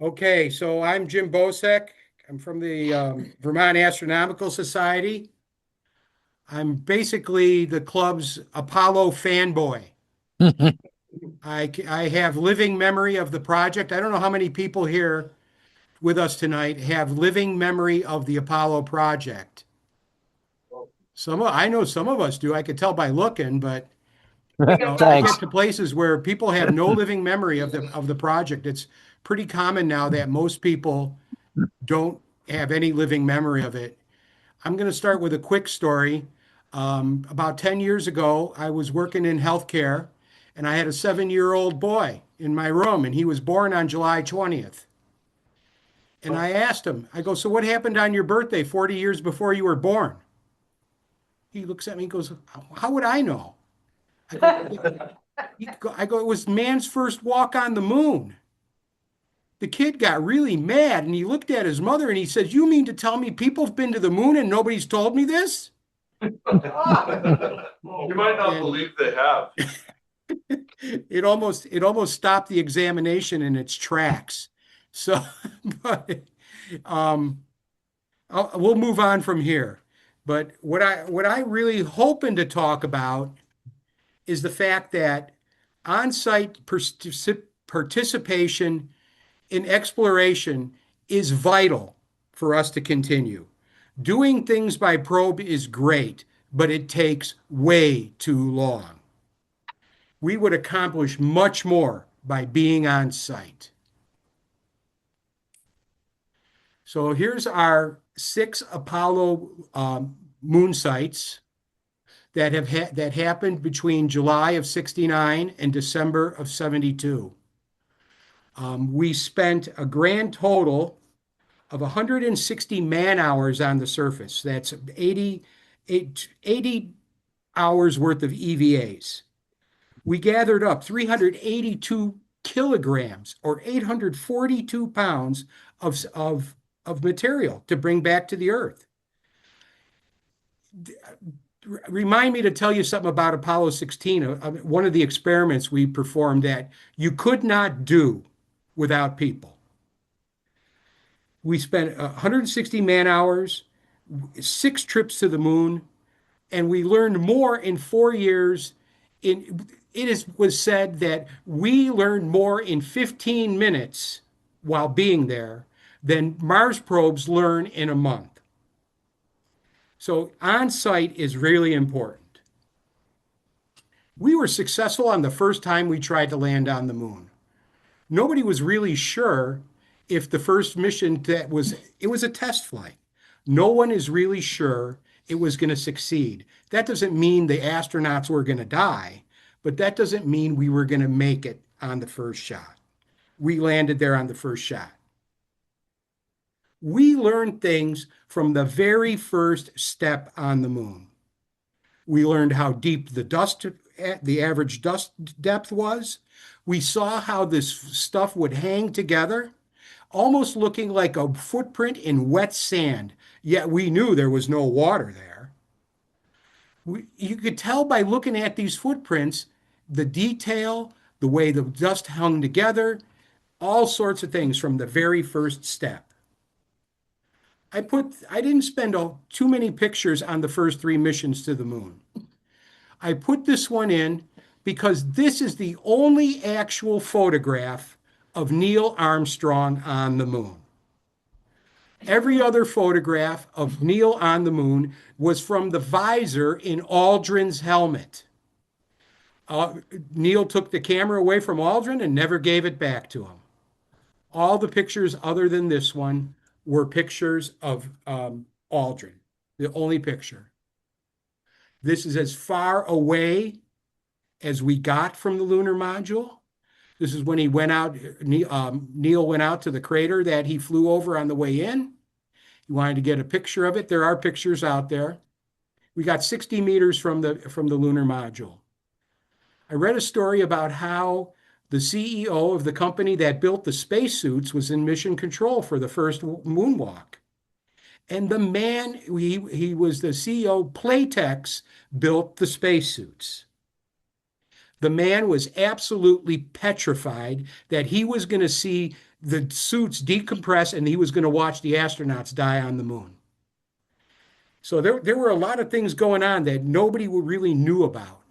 Okay, so I'm Jim Bosek. I'm from the Vermont Astronomical Society. I'm basically the club's Apollo fanboy. I have living memory of the project. I don't know how many people here with us tonight have living memory of the Apollo project. I know some of us do. I could tell by looking, but I get Thanks. to places where people have no living memory of the project. It's pretty common now that most people don't have any living memory of it. I'm going to start with a quick story. About 10 years ago, I was working in healthcare and I had a 7-year-old boy in my room and he was born on July 20th. And I asked him, I go, so what happened on your birthday 40 years before you were born? He looks at me and goes, how would I know? I go, it was man's first walk on the moon. The kid got really mad and he looked at his mother and he says, you mean to tell me people have been to the moon and nobody's told me this? You might not And believe they have. it almost stopped the examination in its tracks. So, but um, we'll move on from here. But what I really hoping to talk about is the fact that on-site participation in exploration is vital for us to continue. Doing things by probe is great, but it takes way too long. We would accomplish much more by being on site. So here's our 6 Apollo moon sites that happened between July of 69 and December of 72. We spent a grand total of 160 man hours on the surface. That's 80 hours worth of EVAs. We gathered up 382 kilograms or 842 pounds of material to bring back to the Earth. Remind me to tell you something about Apollo 16, one of the experiments we performed that you could not do without people. We spent 160 man hours, 6 trips to the moon, and we learned more in 4 years. Was said that we learned more in 15 minutes while being there than Mars probes learn in a month. So on site is really important. We were successful on the first time we tried to land on the moon. Nobody was really sure if the first mission it was a test flight. No one is really sure it was going to succeed. That doesn't mean the astronauts were going to die, but that doesn't mean we were going to make it on the first shot. We landed there on the first shot. We learned things from the very first step on the moon. We learned how deep the average dust depth was. We saw how this stuff would hang together, almost looking like a footprint in wet sand, yet we knew there was no water there. You could tell by looking at these footprints, the detail, the way the dust hung together, all sorts of things from the very first step. I didn't spend too many pictures on the first 3 missions to the moon. I put this one in because this is the only actual photograph of Neil Armstrong on the moon. Every other photograph of Neil on the moon was from the visor in Aldrin's helmet. Neil took the camera away from Aldrin and never gave it back to him. All the pictures other than this one were pictures of Aldrin, the only picture. This is as far away as we got from the lunar module. This is when he went out, Neil went out to the crater that he flew over on the way in. He wanted to get a picture of it. There are pictures out there. We got 60 meters from the lunar module. I read a story about how the CEO of the company that built the spacesuits was in mission control for the first moonwalk. And the man, he was the CEO, Playtex built the spacesuits. The man was absolutely petrified that he was going to see the suits decompress, and he was going to watch the astronauts die on the moon. So there were a lot of things going on that nobody really knew about.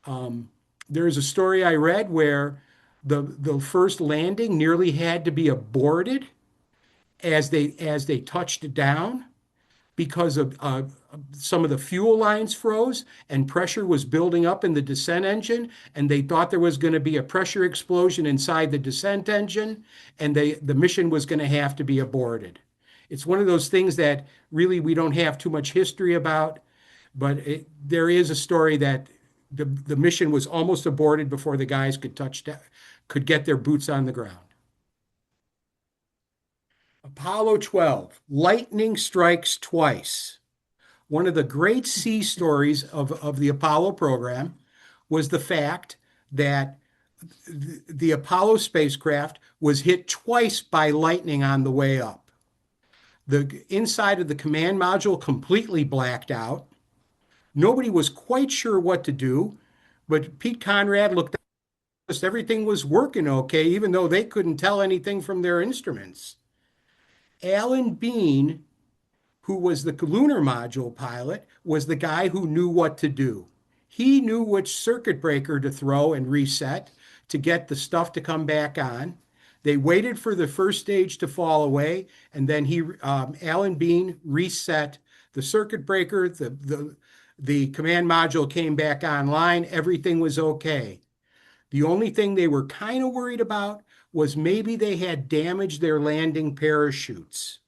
Um, there's a story I read where the first landing nearly had to be aborted as they touched down because of some of the fuel lines froze and pressure was building up in the descent engine, and they thought there was going to be a pressure explosion inside the descent engine, and the mission was going to have to be aborted. It's one of those things that really we don't have too much history about, but there is a story that the mission was almost aborted before the guys could get their boots on the ground. Apollo 12, lightning strikes twice. One of the great sea stories of the Apollo program was the fact that the Apollo spacecraft was hit twice by lightning on the way up. The inside of the command module completely blacked out. Nobody was quite sure what to do, but Pete Conrad looked at everything was working okay, even though they couldn't tell anything from their instruments. Alan Bean, who was the lunar module pilot, was the guy who knew what to do. He knew which circuit breaker to throw and reset to get the stuff to come back on. They waited for the first stage to fall away, and then Alan Bean reset the circuit breaker. The command module came back online. Everything was okay. The only thing they were kind of worried about was maybe they had damaged their landing parachutes.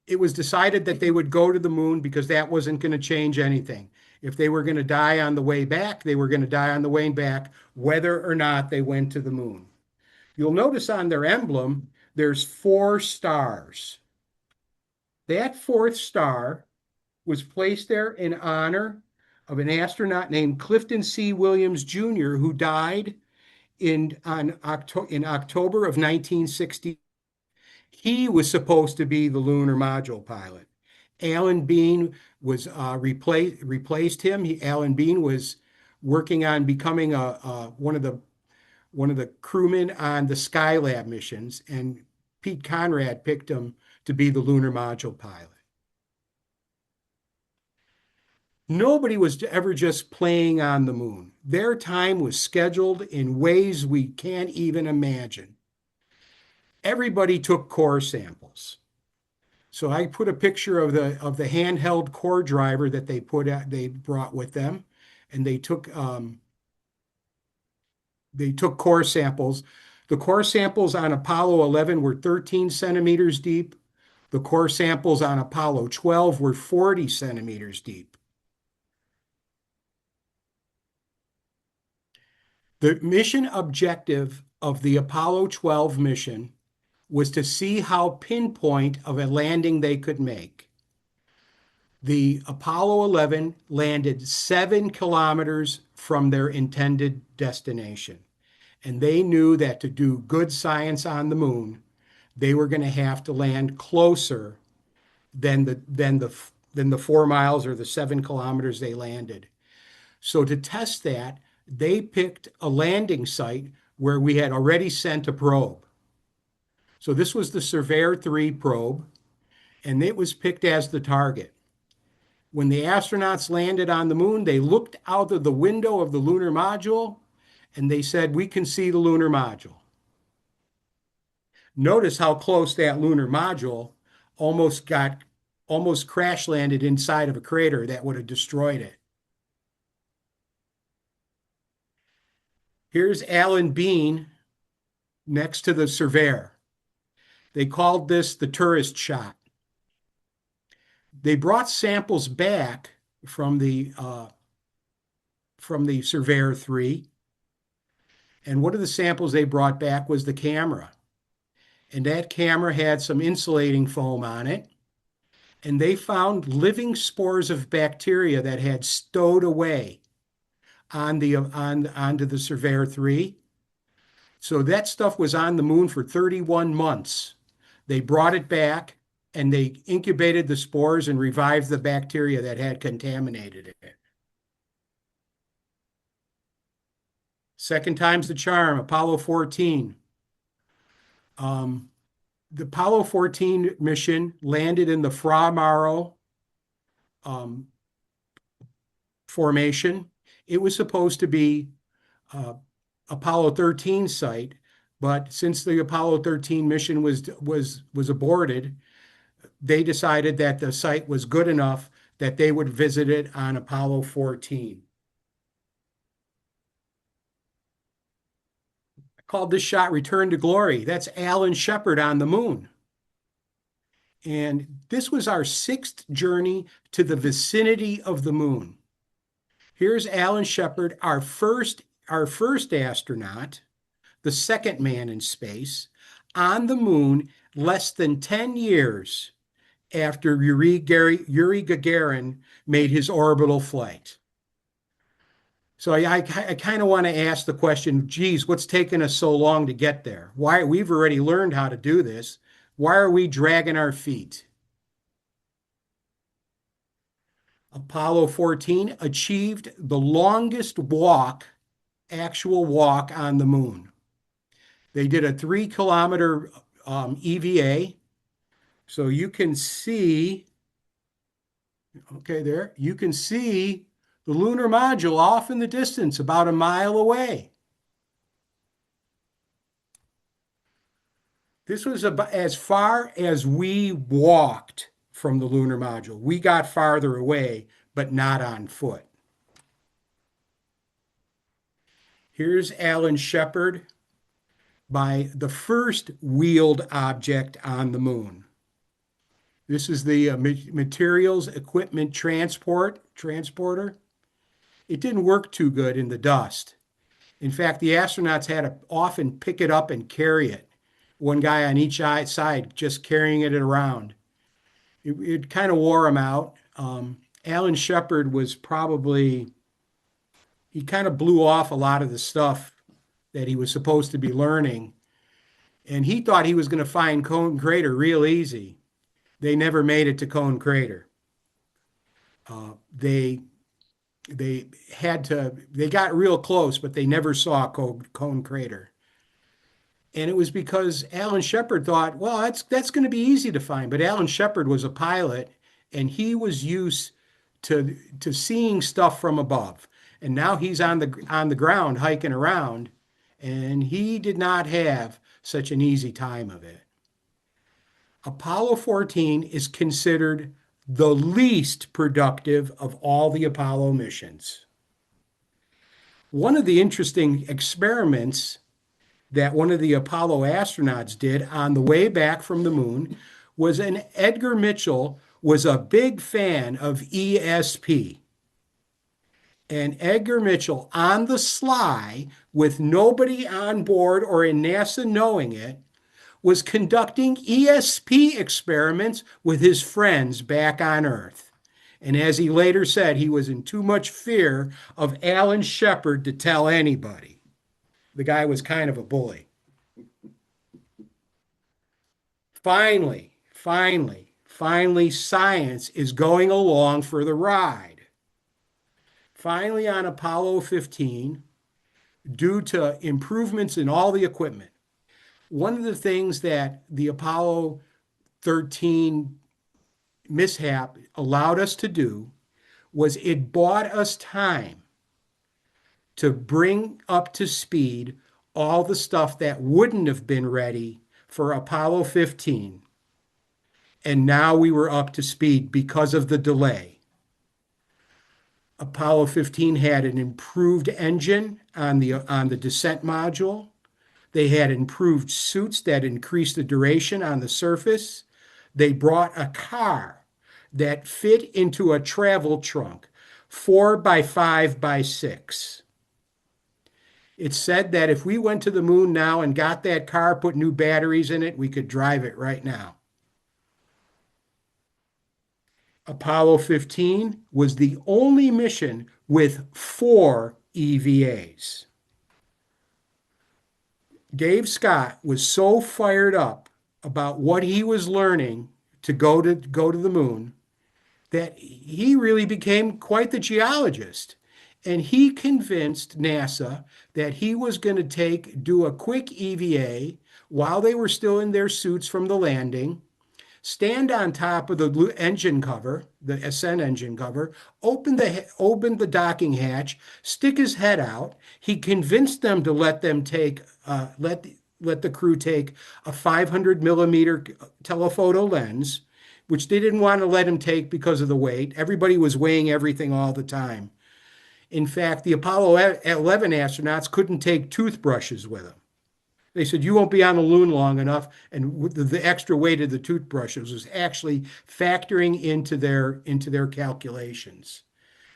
It was decided that they would go to the moon because that wasn't going to change anything. If they were going to die on the way back, they were going to die on the way back, whether or not they went to the moon. You'll notice on their emblem, there's 4 stars. That 4th star was placed there in honor of an astronaut named Clifton C. Williams Jr., who died in October of 1960. He was supposed to be the lunar module pilot. Alan Bean was replaced him. Alan Bean was working on becoming one of the crewmen on the Skylab missions, and Pete Conrad picked him to be the lunar module pilot. Nobody was ever just playing on the moon. Their time was scheduled in ways we can't even imagine. Everybody took core samples. So I put a picture of the handheld core driver that they brought with them, and they took core samples. The core samples on Apollo 11 were 13 centimeters deep. The core samples on Apollo 12 were 40 centimeters deep. The mission objective of the Apollo 12 mission was to see how pinpoint of a landing they could make. The Apollo 11 landed 7 kilometers from their intended destination, and they knew that to do good science on the moon, they were going to have to land closer than the 4 miles or the 7 kilometers they landed. So to test that, they picked a landing site where we had already sent a probe. So this was the Surveyor 3 probe, and it was picked as the target. When the astronauts landed on the moon, they looked out of the window of the lunar module, and they said, "We can see the lunar module." Notice how close that lunar module almost crash landed inside of a crater that would have destroyed it. Here's Alan Bean next to the Surveyor. They called this the tourist shot. They brought samples back from the Surveyor 3, and one of the samples they brought back was the camera. And that camera had some insulating foam on it, and they found living spores of bacteria that had stowed away onto the Surveyor 3. So that stuff was on the moon for 31 months. They brought it back, and they incubated the spores and revived the bacteria that had contaminated it. Second time's the charm, Apollo 14. Um, the Apollo 14 mission landed in the Fra Mauro um, formation. It was supposed to be uh, Apollo 13 site, but since the Apollo 13 mission was aborted, they decided that the site was good enough that they would visit it on Apollo 14. I called this shot Return to Glory. That's Alan Shepard on the moon. And this was our sixth journey to the vicinity of the moon. Here's Alan Shepard, our first astronaut, the second man in space, on the moon less than 10 years after Yuri Gagarin made his orbital flight. So I kind of want to ask the question, geez, what's taken us so long to get there? Why we've already learned how to do this. Why are we dragging our feet? Apollo 14 achieved the longest actual walk on the moon. They did a 3 kilometer EVA. So you can see, okay, there, you can see the lunar module off in the distance, about a mile away. This was about as far as we walked from the lunar module. We got farther away, but not on foot. Here's Alan Shepard by the first wheeled object on the moon. This is the materials equipment transporter. It didn't work too good in the dust. In fact, the astronauts had to often pick it up and carry it. One guy on each side just carrying it around. It kind of wore him out. Alan Shepard he kind of blew off a lot of the stuff that he was supposed to be learning. And he thought he was going to find Cone Crater real easy. They never made it to Cone Crater. They got real close, but they never saw Cone Crater. And it was because Alan Shepard thought, well, that's going to be easy to find. But Alan Shepard was a pilot, and he was used to seeing stuff from above. And now he's on the ground hiking around, and he did not have such an easy time of it. Apollo 14 is considered the least productive of all the Apollo missions. One of the interesting experiments that one of the Apollo astronauts did on the way back from the moon was Edgar Mitchell was a big fan of ESP. And Edgar Mitchell, on the sly, with nobody on board or in NASA knowing it, was conducting ESP experiments with his friends back on Earth. And as he later said, he was in too much fear of Alan Shepard to tell anybody. The guy was kind of a bully. Finally, science is going along for the ride. Finally, on Apollo 15, due to improvements in all the equipment, one of the things that the Apollo 13 mishap allowed us to do was it bought us time to bring up to speed all the stuff that wouldn't have been ready for Apollo 15. And now we were up to speed because of the delay. Apollo 15 had an improved engine on the descent module. They had improved suits that increased the duration on the surface. They brought a car that fit into a travel trunk, 4x5x6. It's said that if we went to the moon now and got that car, put new batteries in it, we could drive it right now. Apollo 15 was the only mission with 4 EVAs. Dave Scott was so fired up about what he was learning to go to the moon that he really became quite the geologist. And he convinced NASA that he was going to do a quick EVA while they were still in their suits from the landing, stand on top of the engine cover, the ascent engine cover, open the docking hatch, stick his head out. He convinced them to let the crew take a 500 millimeter telephoto lens, which they didn't want to let him take because of the weight. Everybody was weighing everything all the time. In fact, the Apollo 11 astronauts couldn't take toothbrushes with them. They said, you won't be on the moon long enough. And the extra weight of the toothbrushes was actually factoring into their calculations.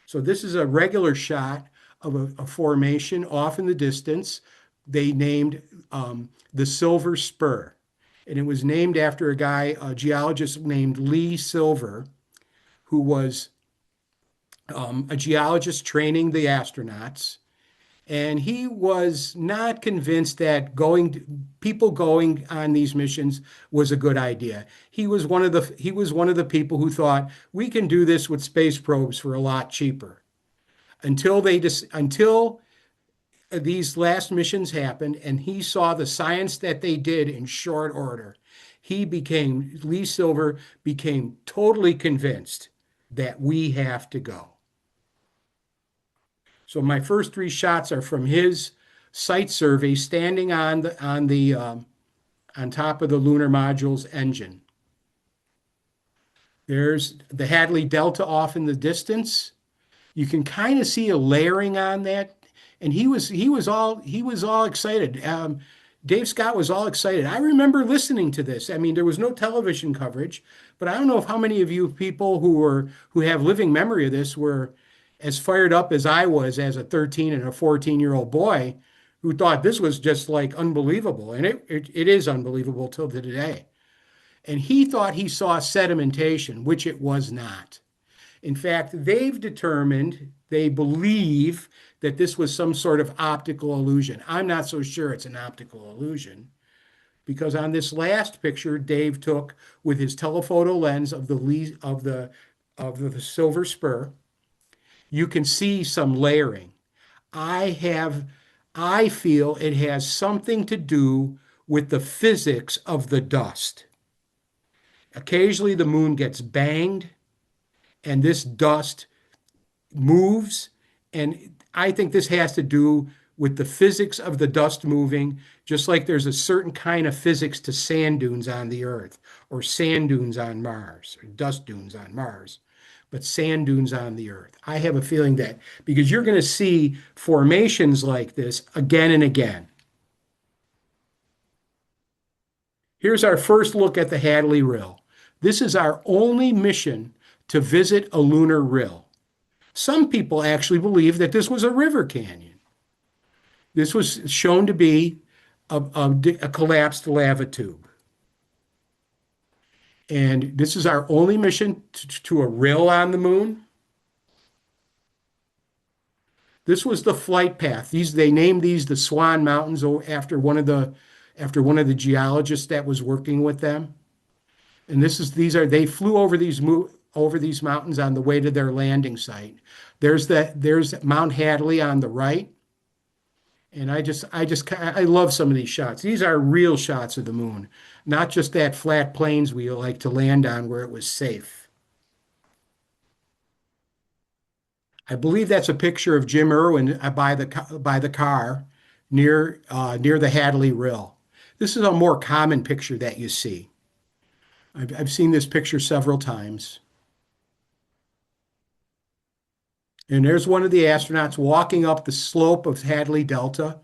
So this is a regular shot of a formation off in the distance. They named the Silver Spur. And it was named after a geologist named Lee Silver, who was a geologist training the astronauts. And he was not convinced that people going on these missions was a good idea. He was one of the people who thought we can do this with space probes for a lot cheaper. Until these last missions happened, and he saw the science that they did in short order. Lee Silver became totally convinced that we have to go. So my first three shots are from his site survey, standing on top of the lunar module's engine. There's the Hadley Delta off in the distance. You can kind of see a layering on that, and he was all excited. Dave Scott was all excited. I remember listening to this. I mean, there was no television coverage, but I don't know if how many of you people who have living memory of this were as fired up as I was as a 13 and a 14-year-old boy who thought this was just like unbelievable. And it is unbelievable till today. And he thought he saw sedimentation, which it was not. In fact, they believe that this was some sort of optical illusion. I'm not so sure it's an optical illusion, because on this last picture Dave took with his telephoto lens of the Silver Spur, you can see some layering. I feel it has something to do with the physics of the dust. Occasionally the moon gets banged and this dust moves. And I think this has to do with the physics of the dust moving, just like there's a certain kind of physics to sand dunes on the Earth, or sand dunes on Mars, or dust dunes on Mars, but sand dunes on the Earth. I have a feeling that because you're going to see formations like this again and again. Here's our first look at the Hadley Rill. This is our only mission to visit a lunar rill. Some people actually believe that this was a river canyon. This was shown to be a collapsed lava tube. And this is our only mission to a rill on the moon. This was the flight path. They named these the Swan Mountains after one of the geologists that was working with them. And they flew over these mountains on the way to their landing site. There's Mount Hadley on the right. And I love some of these shots. These are real shots of the moon, not just that flat plains we like to land on where it was safe. I believe that's a picture of Jim Irwin by the car near the Hadley Rill. This is a more common picture that you see. I've seen this picture several times. And there's one of the astronauts walking up the slope of Hadley Delta.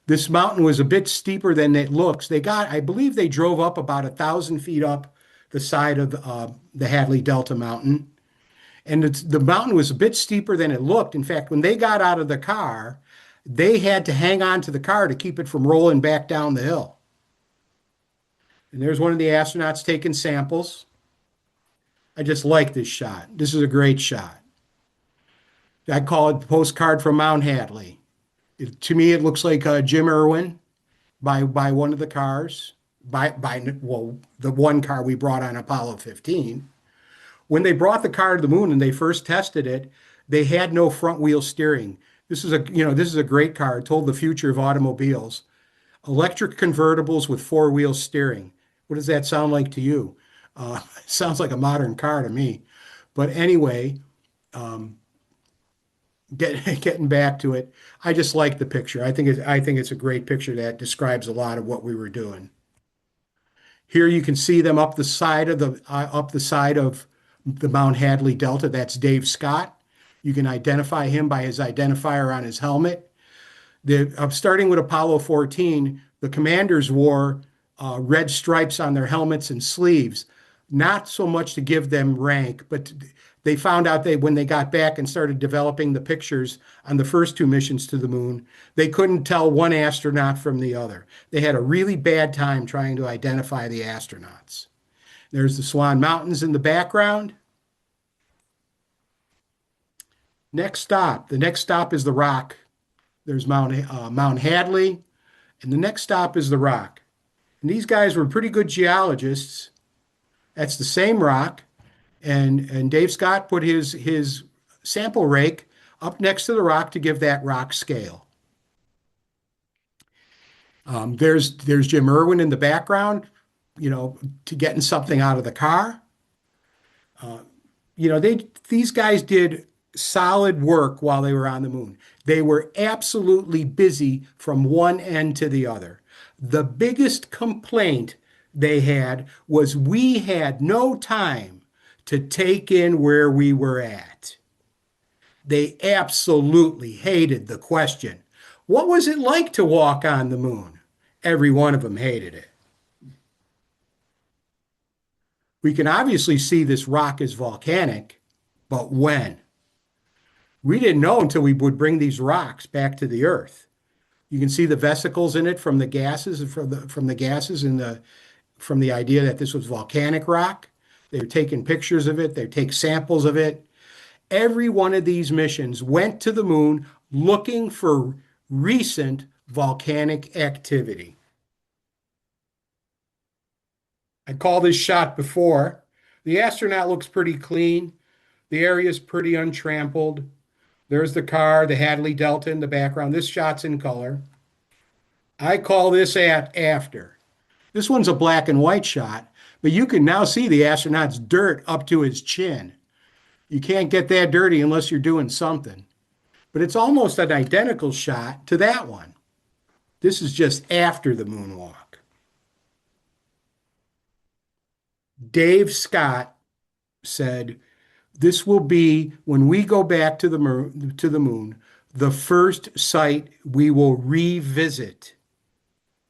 This mountain was a bit steeper than it looks. I believe they drove up about 1,000 feet up the side of the Hadley Delta mountain. And the mountain was a bit steeper than it looked. In fact, when they got out of the car, they had to hang on to the car to keep it from rolling back down the hill. And there's one of the astronauts taking samples. I just like this shot. This is a great shot. I call it Postcard from Mount Hadley. To me, it looks like Jim Irwin by one of the cars, the one car we brought on Apollo 15. When they brought the car to the moon and they first tested it, They had no front wheel steering. This is a great car. It told the future of automobiles. Electric convertibles with four-wheel steering. What does that sound like to you? Sounds like a modern car to me. But anyway, getting back to it, I just like the picture. I think it's a great picture that describes a lot of what we were doing. Here you can see them up the side of the Mount Hadley Delta. That's Dave Scott. You can identify him by his identifier on his helmet. Starting with Apollo 14, the commanders wore red stripes on their helmets and sleeves, not so much to give them rank, but they found out when they got back and started developing the pictures on the first two missions to the moon, they couldn't tell one astronaut from the other. They had a really bad time trying to identify the astronauts. There's the Swan Mountains in the background. The next stop is the Rock. There's Mount Hadley, and the next stop is the Rock. And these guys were pretty good geologists. That's the same rock, and Dave Scott put his sample rake up next to the rock to give that rock scale. There's Jim Irwin in the background, to getting something out of the car. These guys did solid work while they were on the moon. They were absolutely busy from one end to the other. The biggest complaint they had was we had no time to take in where we were at. They absolutely hated the question, what was it like to walk on the moon? Every one of them hated it. We can obviously see this rock is volcanic, but when? We didn't know until we would bring these rocks back to the Earth. You can see the vesicles in it from the gases, from the idea that this was volcanic rock. They were taking pictures of it. They take samples of it. Every one of these missions went to the moon looking for recent volcanic activity. I called this shot before. The astronaut looks pretty clean. The area is pretty untrampled. There's the car, the Hadley Delta in the background. This shot's in color. I call this after. This one's a black and white shot, but you can now see the astronaut's dirt up to his chin. You can't get that dirty unless you're doing something. But it's almost an identical shot to that one. This is just after the moonwalk. Dave Scott said, this will be, when we go back to the moon, the first site we will revisit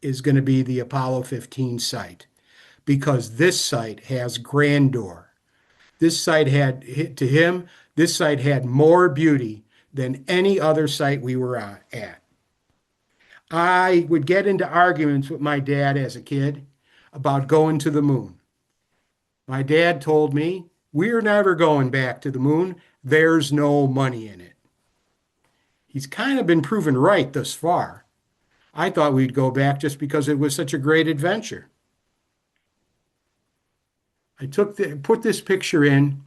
is going to be the Apollo 15 site, because this site has grandeur. This site had more beauty than any other site we were at. I would get into arguments with my dad as a kid about going to the moon. My dad told me, we're never going back to the moon. There's no money in it. He's kind of been proven right thus far. I thought we'd go back just because it was such a great adventure. I put this picture in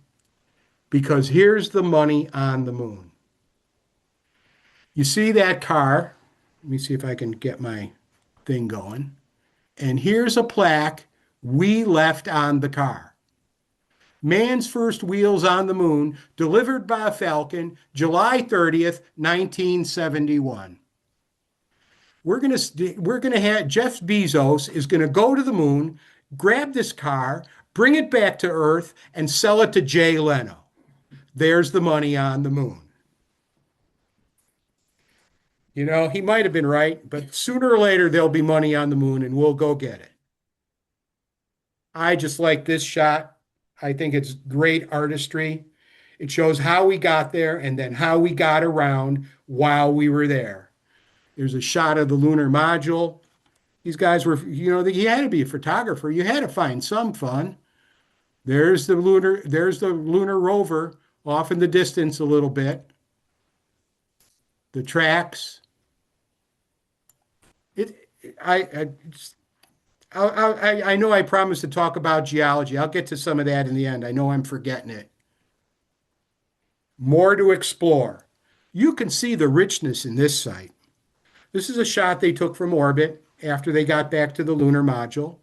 because here's the money on the moon. You see that car? Let me see if I can get my thing going. And here's a plaque we left on the car. Man's first wheels on the moon, delivered by a Falcon, July 30th, 1971. We're going to have Jeff Bezos is going to go to the moon, grab this car, bring it back to Earth, and sell it to Jay Leno. There's the money on the moon. He might have been right, but sooner or later there'll be money on the moon and we'll go get it. I just like this shot. I think it's great artistry. It shows how we got there and then how we got around while we were there. There's a shot of the lunar module. These guys were, you had to be a photographer. You had to find some fun. There's the lunar rover off in the distance a little bit. The tracks. I know I promised to talk about geology. I'll get to some of that in the end. I know I'm forgetting it. more to explore. You can see the richness in this site. This is a shot they took from orbit after they got back to the lunar module.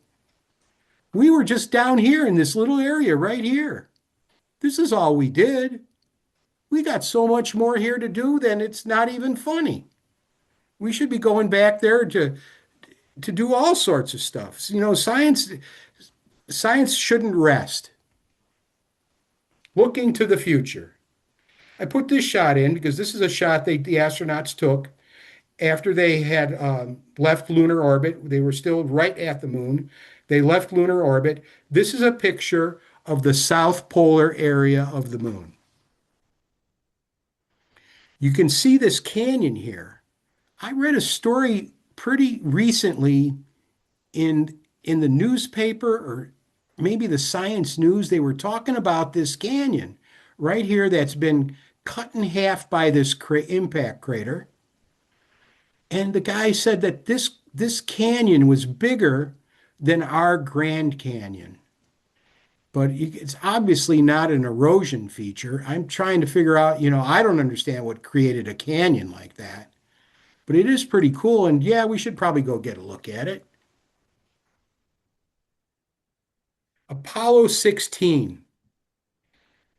We were just down here in this little area right here. This is all we did. We got so much more here to do than it's not even funny. We should be going back there to do all sorts of stuff. You know, science shouldn't rest. Looking to the future. I put this shot in because this is a shot the astronauts took after they had left lunar orbit. They were still right at the moon. They left lunar orbit. This is a picture of the south polar area of the moon. You can see this canyon here. I read a story pretty recently in the newspaper or maybe the Science News. They were talking about this canyon right here that's been cut in half by this impact crater. And the guy said that this canyon was bigger than our Grand Canyon. But it's obviously not an erosion feature. I'm trying to figure out, I don't understand what created a canyon like that. But it is pretty cool. And yeah, we should probably go get a look at it. Apollo 16.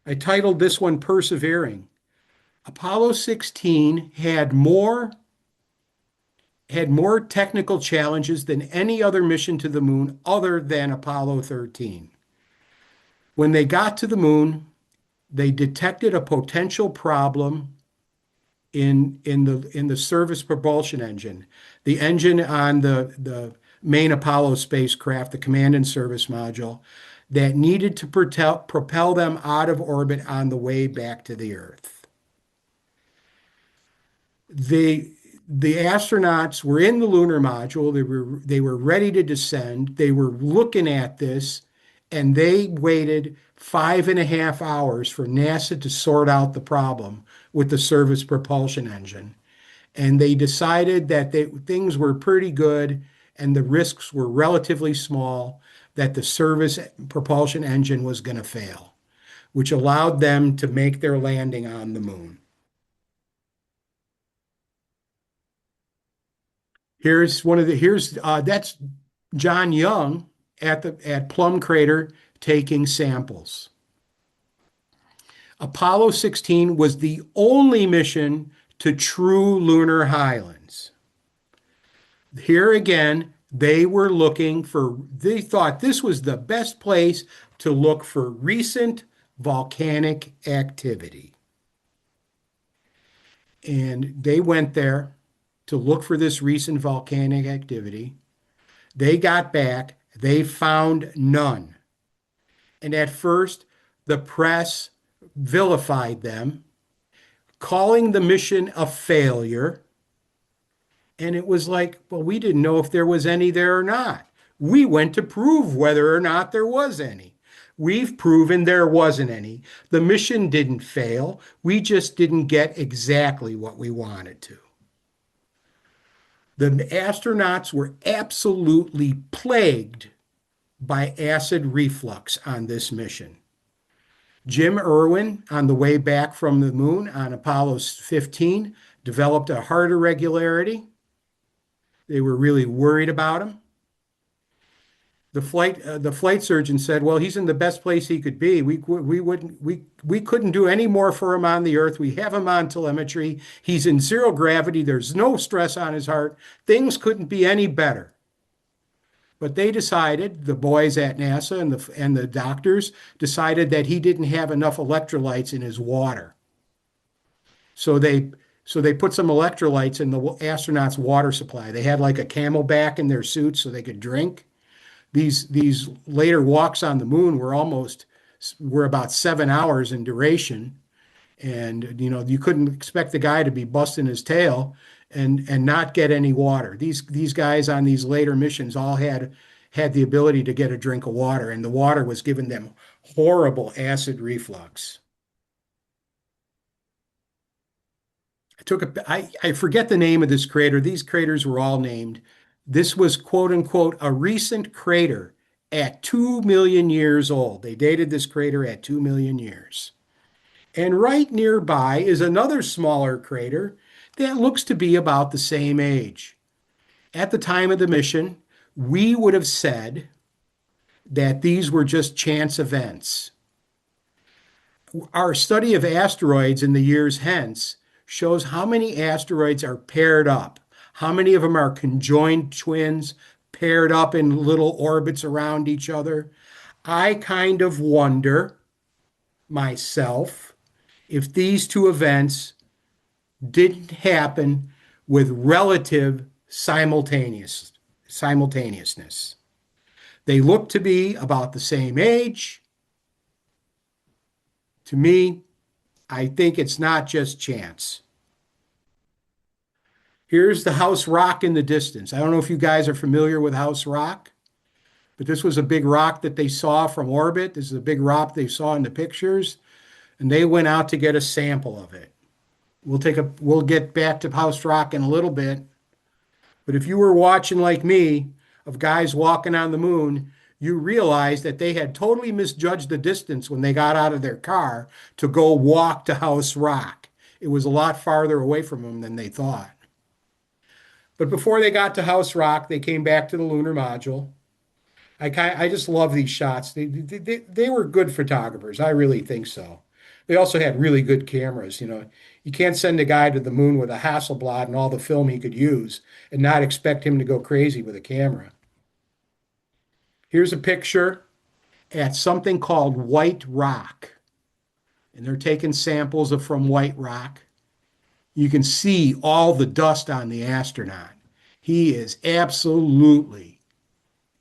I titled this one Persevering. Apollo 16 had more technical challenges than any other mission to the moon other than Apollo 13. When they got to the moon, they detected a potential problem in the service propulsion engine, the engine on the main Apollo spacecraft, the command and service module, that needed to propel them out of orbit on the way back to the Earth. The astronauts were in the lunar module. They were ready to descend. They were looking at this, and they waited 5.5 hours for NASA to sort out the problem with the service propulsion engine. And they decided that things were pretty good and the risks were relatively small, that the service propulsion engine was going to fail, which allowed them to make their landing on the moon. That's John Young at Plum Crater taking samples. Apollo 16 was the only mission to true lunar highlands. Here again, they thought this was the best place to look for recent volcanic activity. And they went there to look for this recent volcanic activity. They got back, they found none. And at first, the press vilified them, calling the mission a failure. And it was like, well, we didn't know if there was any there or not. We went to prove whether or not there was any. We've proven there wasn't any. The mission didn't fail. We just didn't get exactly what we wanted to. The astronauts were absolutely plagued by acid reflux on this mission. Jim Irwin, on the way back from the moon on Apollo 15, developed a heart irregularity. They were really worried about him. The flight surgeon said, "Well, he's in the best place he could be. We couldn't do any more for him on the Earth. We have him on telemetry. He's in zero gravity. There's no stress on his heart. Things couldn't be any better." But they decided, the boys at NASA and the doctors decided that he didn't have enough electrolytes in his water. So they put some electrolytes in the astronauts' water supply. They had like a Camelback in their suits so they could drink. These later walks on the moon were about 7 hours in duration. And, you couldn't expect the guy to be busting his tail and not get any water. These guys on these later missions all had the ability to get a drink of water, and the water was giving them horrible acid reflux. I forget the name of this crater. These craters were all named. This was, quote unquote, a recent crater at 2 million years old. They dated this crater at 2 million years. And right nearby is another smaller crater that looks to be about the same age. At the time of the mission, we would have said that these were just chance events. Our study of asteroids in the years hence shows how many asteroids are paired up, how many of them are conjoined twins, paired up in little orbits around each other. I kind of wonder myself if these two events didn't happen with relative simultaneousness. They look to be about the same age. To me, I think it's not just chance. Here's the house rock in the distance. I don't know if you guys are familiar with house rock, but this was a big rock that they saw from orbit. This is a big rock they saw in the pictures, and they went out to get a sample of it. We'll get back to house rock in a little bit, but if you were watching like me of guys walking on the moon, you realize that they had totally misjudged the distance when they got out of their car to go walk to house rock. It was a lot farther away from them than they thought. But before they got to House Rock, they came back to the lunar module. I just love these shots. They were good photographers. I really think so. They also had really good cameras. You know, you can't send a guy to the moon with a Hasselblad and all the film he could use and not expect him to go crazy with a camera. Here's a picture at something called White Rock, and they're taking samples from White Rock. You can see all the dust on the astronaut. He is absolutely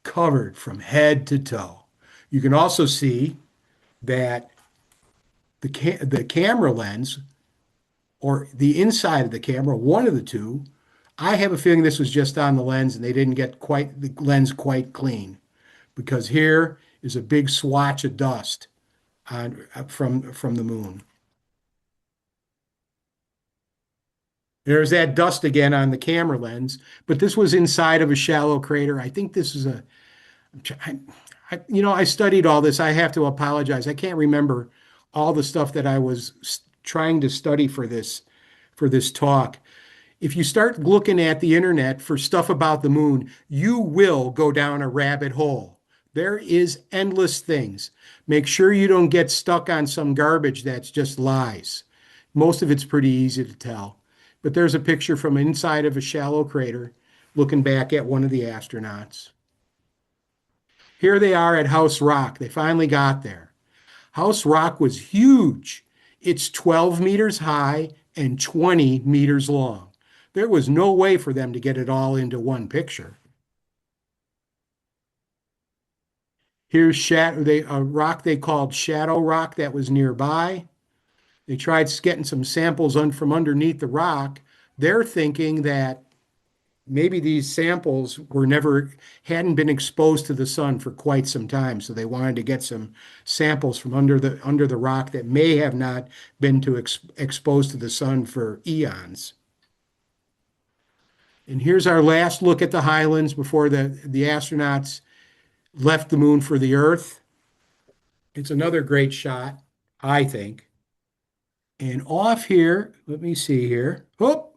covered from head to toe. You can also see that the camera lens or the inside of the camera, one of the two, I have a feeling this was just on the lens and they didn't get quite the lens quite clean because here is a big swatch of dust from the moon. There's that dust again on the camera lens, but this was inside of a shallow crater. I think this is I studied all this. I have to apologize. I can't remember all the stuff that I was trying to study for this talk. If you start looking at the internet for stuff about the moon, you will go down a rabbit hole. There is endless things. Make sure you don't get stuck on some garbage that's just lies. Most of it's pretty easy to tell. But there's a picture from inside of a shallow crater looking back at one of the astronauts. Here they are at House Rock. They finally got there. House Rock was huge. It's 12 meters high and 20 meters long. There was no way for them to get it all into one picture. Here's a rock they called Shadow Rock that was nearby. They tried getting some samples from underneath the rock. They're thinking that maybe these samples hadn't been exposed to the sun for quite some time, so they wanted to get some samples from under the rock that may have not been exposed to the sun for eons. And here's our last look at the highlands before the astronauts left the moon for the Earth. It's another great shot, I think. And off here, let me see here. Oh,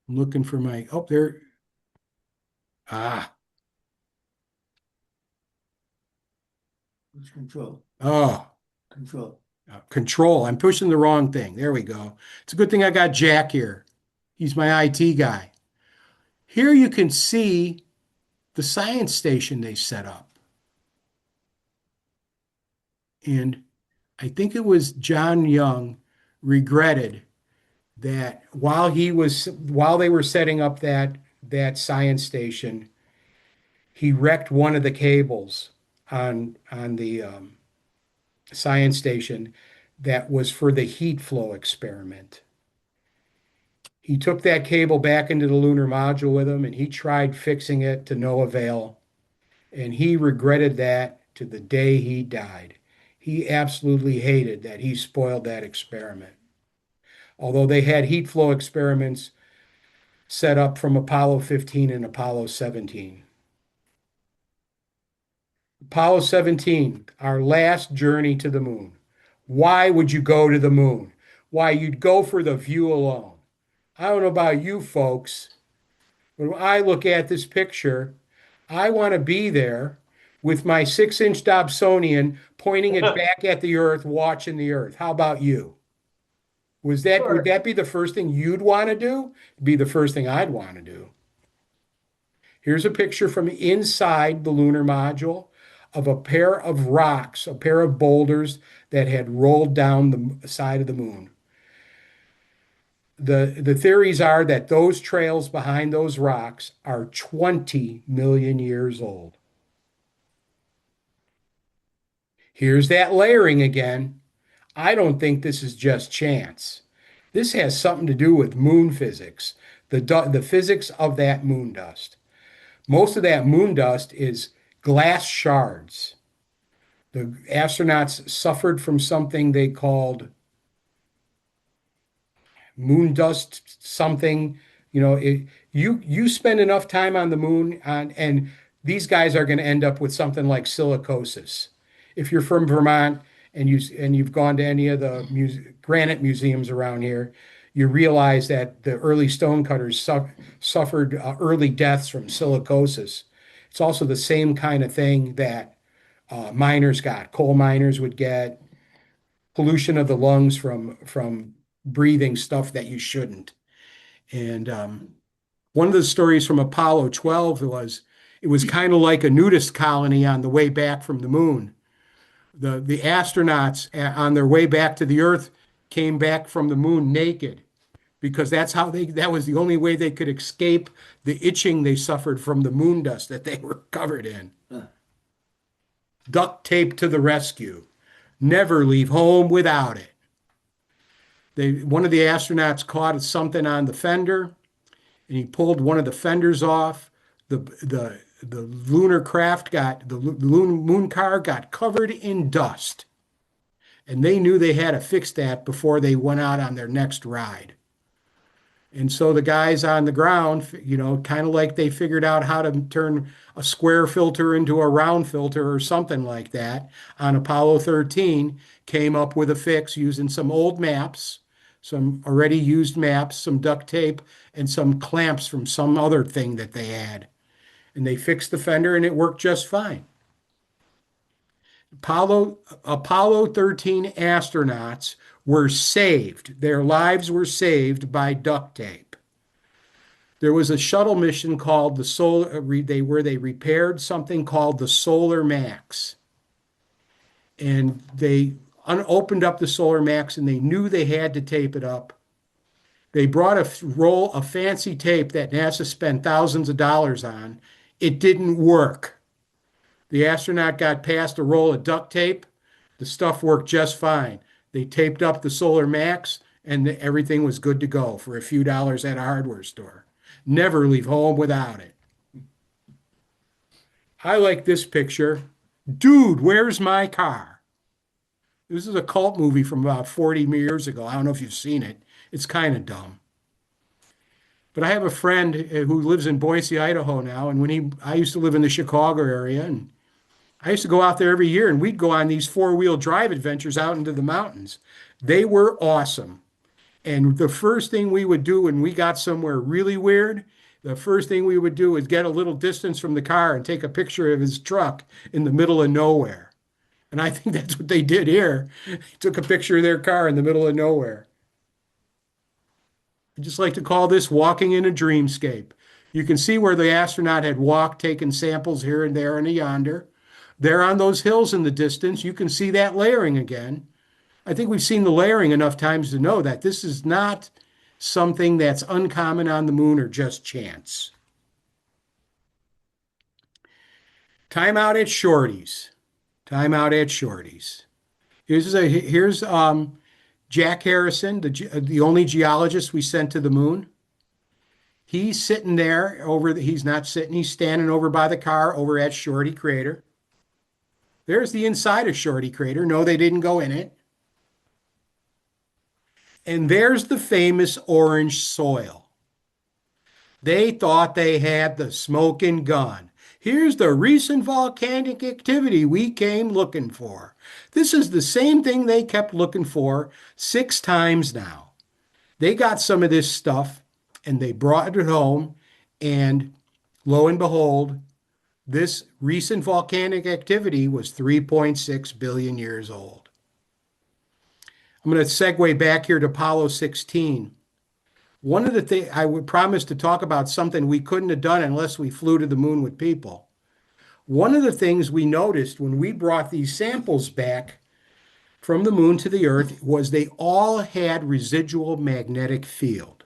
I'm looking for there. Ah, Which control? oh, Control. control. I'm pushing the wrong thing. There we go. It's a good thing I got Jack here. He's my IT guy. Here you can see the science station they set up. And I think it was John Young regretted that while they were setting up that science station, he wrecked one of the cables on the science station that was for the heat flow experiment. He took that cable back into the lunar module with him and he tried fixing it to no avail. And he regretted that to the day he died. He absolutely hated that he spoiled that experiment. Although they had heat flow experiments set up from Apollo 15 and Apollo 17. Apollo 17, our last journey to the moon. Why would you go to the moon? Why, you'd go for the view alone. I don't know about you folks, but when I look at this picture, I want to be there with my 6-inch Dobsonian pointing it back at the Earth, watching the Earth. How about you? Would Sure. that be the first thing you'd want to do? It'd be the first thing I'd want to do. Here's a picture from inside the lunar module of a pair of rocks, a pair of boulders that had rolled down the side of the moon. The theories are that those trails behind those rocks are 20 million years old. Here's that layering again. I don't think this is just chance. This has something to do with moon physics, the physics of that moon dust. Most of that moon dust is glass shards. The astronauts suffered from something they called moon dust something. You spend enough time on the moon and these guys are going to end up with something like silicosis. If you're from Vermont and you've gone to any of the granite museums around here, you realize that the early stonecutters suffered early deaths from silicosis. It's also the same kind of thing that miners got. Coal miners would get pollution of the lungs from breathing stuff that you shouldn't. And one of the stories from Apollo 12 was it was kind of like a nudist colony on the way back from the moon. The astronauts on their way back to the Earth came back from the moon naked because that was the only way they could escape the itching they suffered from the moon dust that they were covered in. Duct tape to the rescue. Never leave home without it. One of the astronauts caught something on the fender, and he pulled one of the fenders off. The lunar craft the moon car got covered in dust, and they knew they had to fix that before they went out on their next ride. And so the guys on the ground, kind of like they figured out how to turn a square filter into a round filter or something like that on Apollo 13, came up with a fix using some old maps, some already used maps, some duct tape, and some clamps from some other thing that they had. And they fixed the fender and it worked just fine. Apollo 13 astronauts were saved. Their lives were saved by duct tape. There was a shuttle mission called the Solar, where they repaired something called the Solar Max. And they opened up the Solar Max and they knew they had to tape it up. They brought a roll of fancy tape that NASA spent thousands of dollars on. It didn't work. The astronaut got past a roll of duct tape. The stuff worked just fine. They taped up the Solar Max and everything was good to go for a few dollars at a hardware store. Never leave home without it. I like this picture. Dude, where's my car? This is a cult movie from about 40 years ago. I don't know if you've seen it. It's kind of dumb. But I have a friend who lives in Boise, Idaho now, and I used to live in the Chicago area, and I used to go out there every year, and we'd go on these four-wheel drive adventures out into the mountains. They were awesome. And the first thing we would do when we got somewhere really weird, the first thing we would do was get a little distance from the car and take a picture of his truck in the middle of nowhere. And I think that's what they did here. They took a picture of their car in the middle of nowhere. I just like to call this walking in a dreamscape. You can see where the astronaut had walked, taking samples here and there and yonder. There on those hills in the distance, you can see that layering again. I think we've seen the layering enough times to know that this is not something that's uncommon on the moon or just chance. Time out at Shorty's. Time out at Shorty's. Here's Jack Harrison, the only geologist we sent to the moon. He's sitting there he's not sitting, he's standing over by the car over at Shorty Crater. There's the inside of Shorty Crater. No, they didn't go in it. And there's the famous orange soil. They thought they had the smoking gun. Here's the recent volcanic activity we came looking for. This is the same thing they kept looking for 6 times now. They got some of this stuff and they brought it home, and lo and behold, this recent volcanic activity was 3.6 billion years old. I'm going to segue back here to Apollo 16. One of the things I would promise to talk about something we couldn't have done unless we flew to the moon with people. One of the things we noticed when we brought these samples back from the moon to the Earth was they all had residual magnetic field.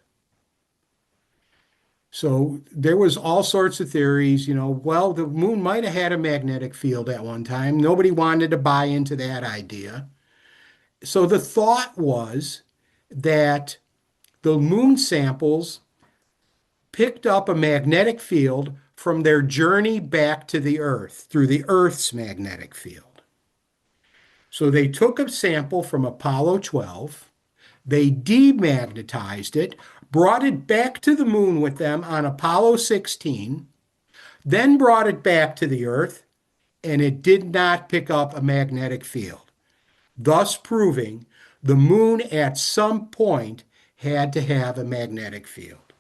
So there was all sorts of theories, well, the moon might have had a magnetic field at one time. Nobody wanted to buy into that idea. So the thought was that the moon samples picked up a magnetic field from their journey back to the Earth through the Earth's magnetic field. So they took a sample from Apollo 12, they demagnetized it, brought it back to the moon with them on Apollo 16, then brought it back to the Earth, and it did not pick up a magnetic field, thus proving the moon at some point had to have a magnetic field.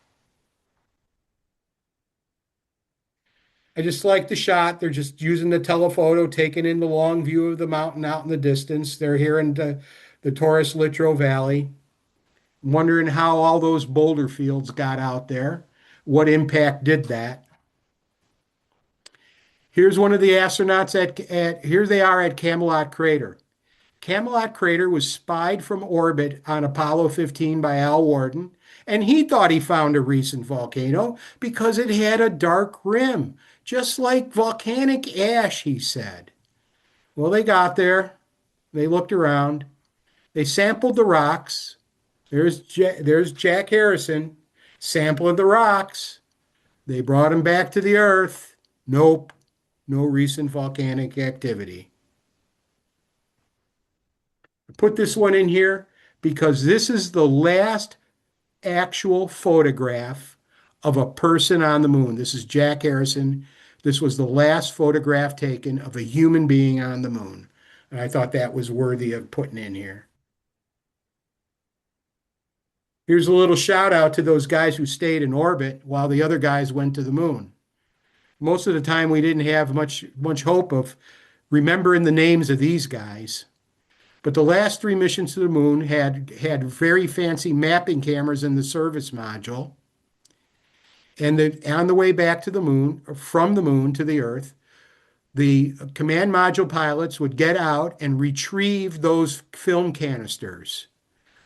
I just like the shot. They're just using the telephoto, taking in the long view of the mountain out in the distance. They're here in the Taurus Littrow Valley, wondering how all those boulder fields got out there. What impact did that? Here's one of the astronauts here they are at Camelot Crater. Camelot Crater was spied from orbit on Apollo 15 by Al Worden, and he thought he found a recent volcano because it had a dark rim, just like volcanic ash, he said. Well, they got there, they looked around, they sampled the rocks. There's Jack Harrison sampling the rocks. They brought him back to the Earth. Nope, no recent volcanic activity. I put this one in here because this is the last actual photograph of a person on the moon. This is Jack Harrison. This was the last photograph taken of a human being on the moon. And I thought that was worthy of putting in here. Here's a little shout out to those guys who stayed in orbit while the other guys went to the moon. Most of the time, we didn't have much hope of remembering the names of these guys. But the last 3 missions to the moon had very fancy mapping cameras in the service module. And on the way back to the moon, from the moon to the Earth, the command module pilots would get out and retrieve those film canisters.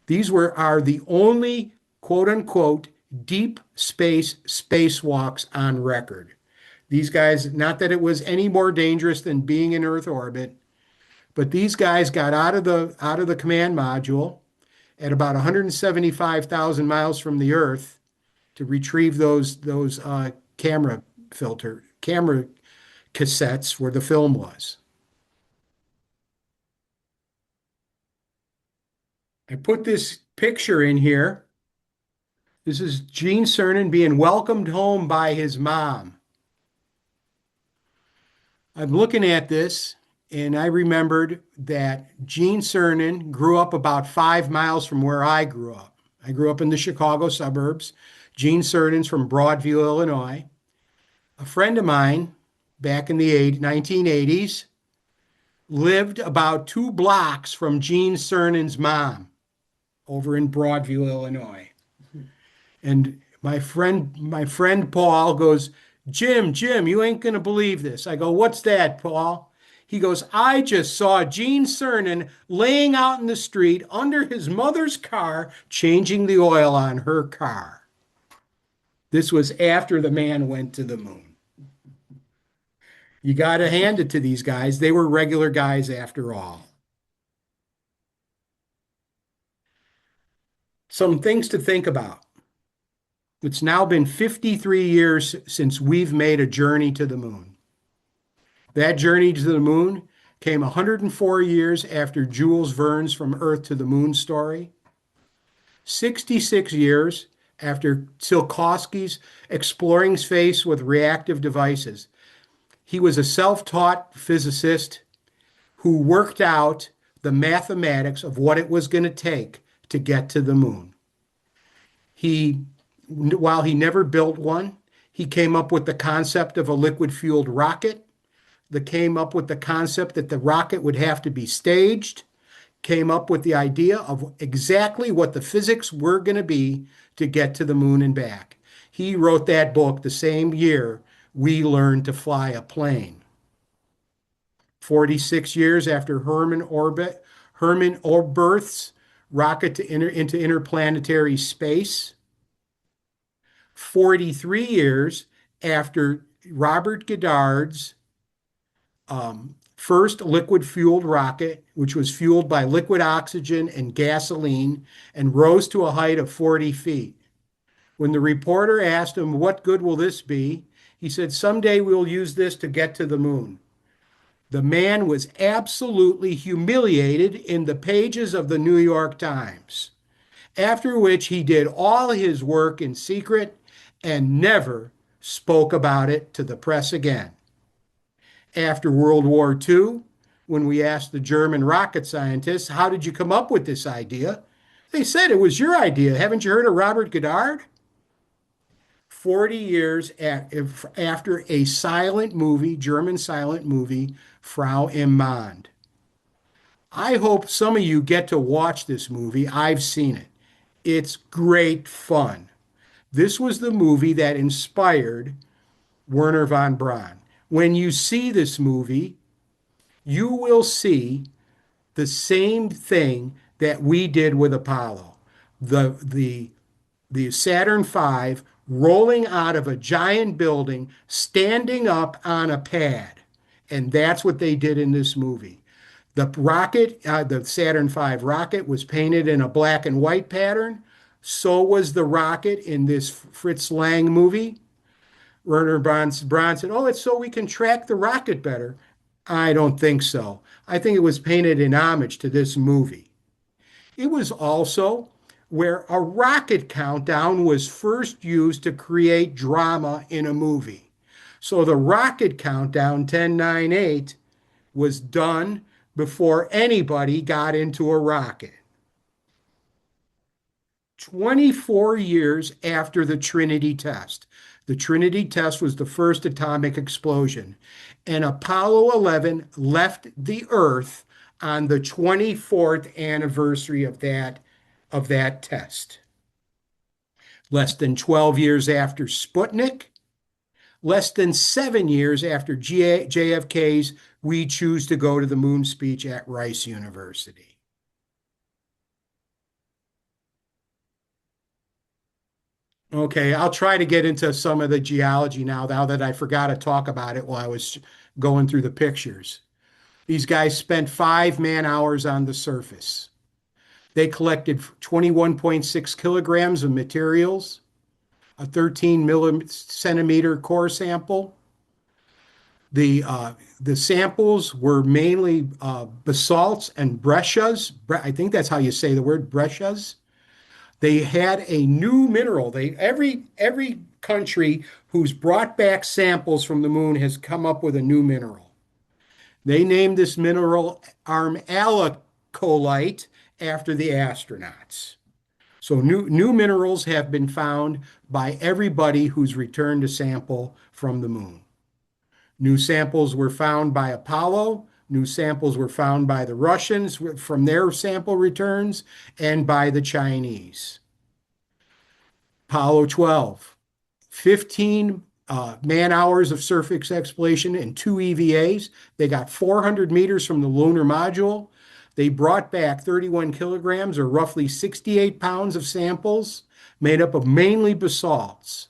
These are the only quote unquote deep space spacewalks on record. These guys, not that it was any more dangerous than being in Earth orbit, but these guys got out of the command module at about 175,000 miles from the Earth to retrieve those camera cassettes where the film was. I put this picture in here. This is Gene Cernan being welcomed home by his mom. I'm looking at this, and I remembered that Gene Cernan grew up about 5 miles from where I grew up. I grew up in the Chicago suburbs. Gene Cernan's from Broadview, Illinois. A friend of mine back in the 1980s lived about 2 blocks from Gene Cernan's mom over in Broadview, Illinois. And my friend Paul goes, Jim, you ain't going to believe this. I go, what's that, Paul? He goes, I just saw Gene Cernan laying out in the street under his mother's car, changing the oil on her car. This was after the man went to the moon. You got to hand it to these guys. They were regular guys after all. Some things to think about. It's now been 53 years since we've made a journey to the moon. That journey to the moon came 104 years after Jules Verne's From Earth to the Moon story, 66 years after Tsiolkovsky's exploring space with reactive devices. He was a self-taught physicist who worked out the mathematics of what it was going to take to get to the moon. He, while he never built one, he came up with the concept of a liquid-fueled rocket, that came up with the concept that the rocket would have to be staged, came up with the idea of exactly what the physics were going to be to get to the moon and back. He wrote that book the same year we learned to fly a plane. 46 years after Herman Oberth's rocket into interplanetary space. 43 years after Robert Goddard's first liquid fueled rocket, which was fueled by liquid oxygen and gasoline and rose to a height of 40 feet. When the reporter asked him, "What good will this be?" he said, "Someday we'll use this to get to the moon." The man was absolutely humiliated in the pages of the New York Times, after which he did all his work in secret and never spoke about it to the press again. After World War II, when we asked the German rocket scientists, "How did you come up with this idea?" they said, "It was your idea. Haven't you heard of Robert Goddard?" 40 years after a silent movie, German silent movie, Frau im Mond. I hope some of you get to watch this movie. I've seen it. It's great fun. This was the movie that inspired Wernher von Braun. When you see this movie, you will see the same thing that we did with Apollo. The Saturn V rolling out of a giant building, standing up on a pad. And that's what they did in this movie. The rocket, the Saturn V rocket, was painted in a black and white pattern. So was the rocket in this Fritz Lang movie. Wernher Braun said, "Oh, it's so we can track the rocket better." I don't think so. I think it was painted in homage to this movie. It was also where a rocket countdown was first used to create drama in a movie. So the rocket countdown 10, 9, 8 was done before anybody got into a rocket. 24 years after the Trinity test. The Trinity test was the first atomic explosion, and Apollo 11 left the Earth on the 24th anniversary of that test. Less than 12 years after Sputnik, less than 7 years after JFK's "We Choose to Go to the Moon" speech at Rice University. Okay, I'll try to get into some of the geology now that I forgot to talk about it while I was going through the pictures. These guys spent 5 man-hours on the surface. They collected 21.6 kilograms of materials, a 13 centimeter core sample. The samples were mainly basalts and breccias. I think that's how you say the word, breccias. They had a new mineral. Every country who's brought back samples from the moon has come up with a new mineral. They named this mineral armalcolite after the astronauts. So new minerals have been found by everybody who's returned a sample from the moon. New samples were found by Apollo. New samples were found by the Russians from their sample returns and by the Chinese. Apollo 12, 15 man-hours of surface exploration and 2 EVAs. They got 400 meters from the lunar module. They brought back 31 kilograms, or roughly 68 pounds of samples made up of mainly basalts.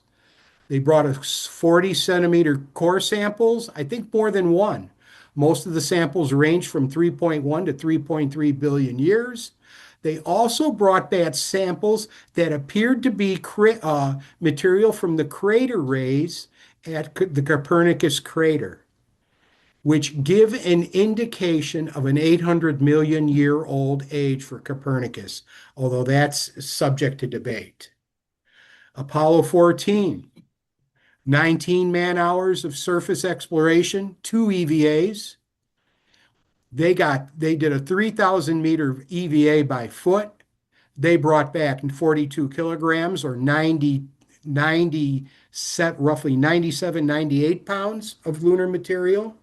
They brought us 40 centimeter core samples, I think more than one. Most of the samples range from 3.1 to 3.3 billion years. They also brought back samples that appeared to be material from the crater rays at the Copernicus crater, which give an indication of an 800 million year old age for Copernicus, although that's subject to debate. Apollo 14. 19 man hours of surface exploration, two EVAs. They did a 3,000 meter EVA by foot. They brought back 42 kilograms or 90 set roughly 97, 98 pounds of lunar material.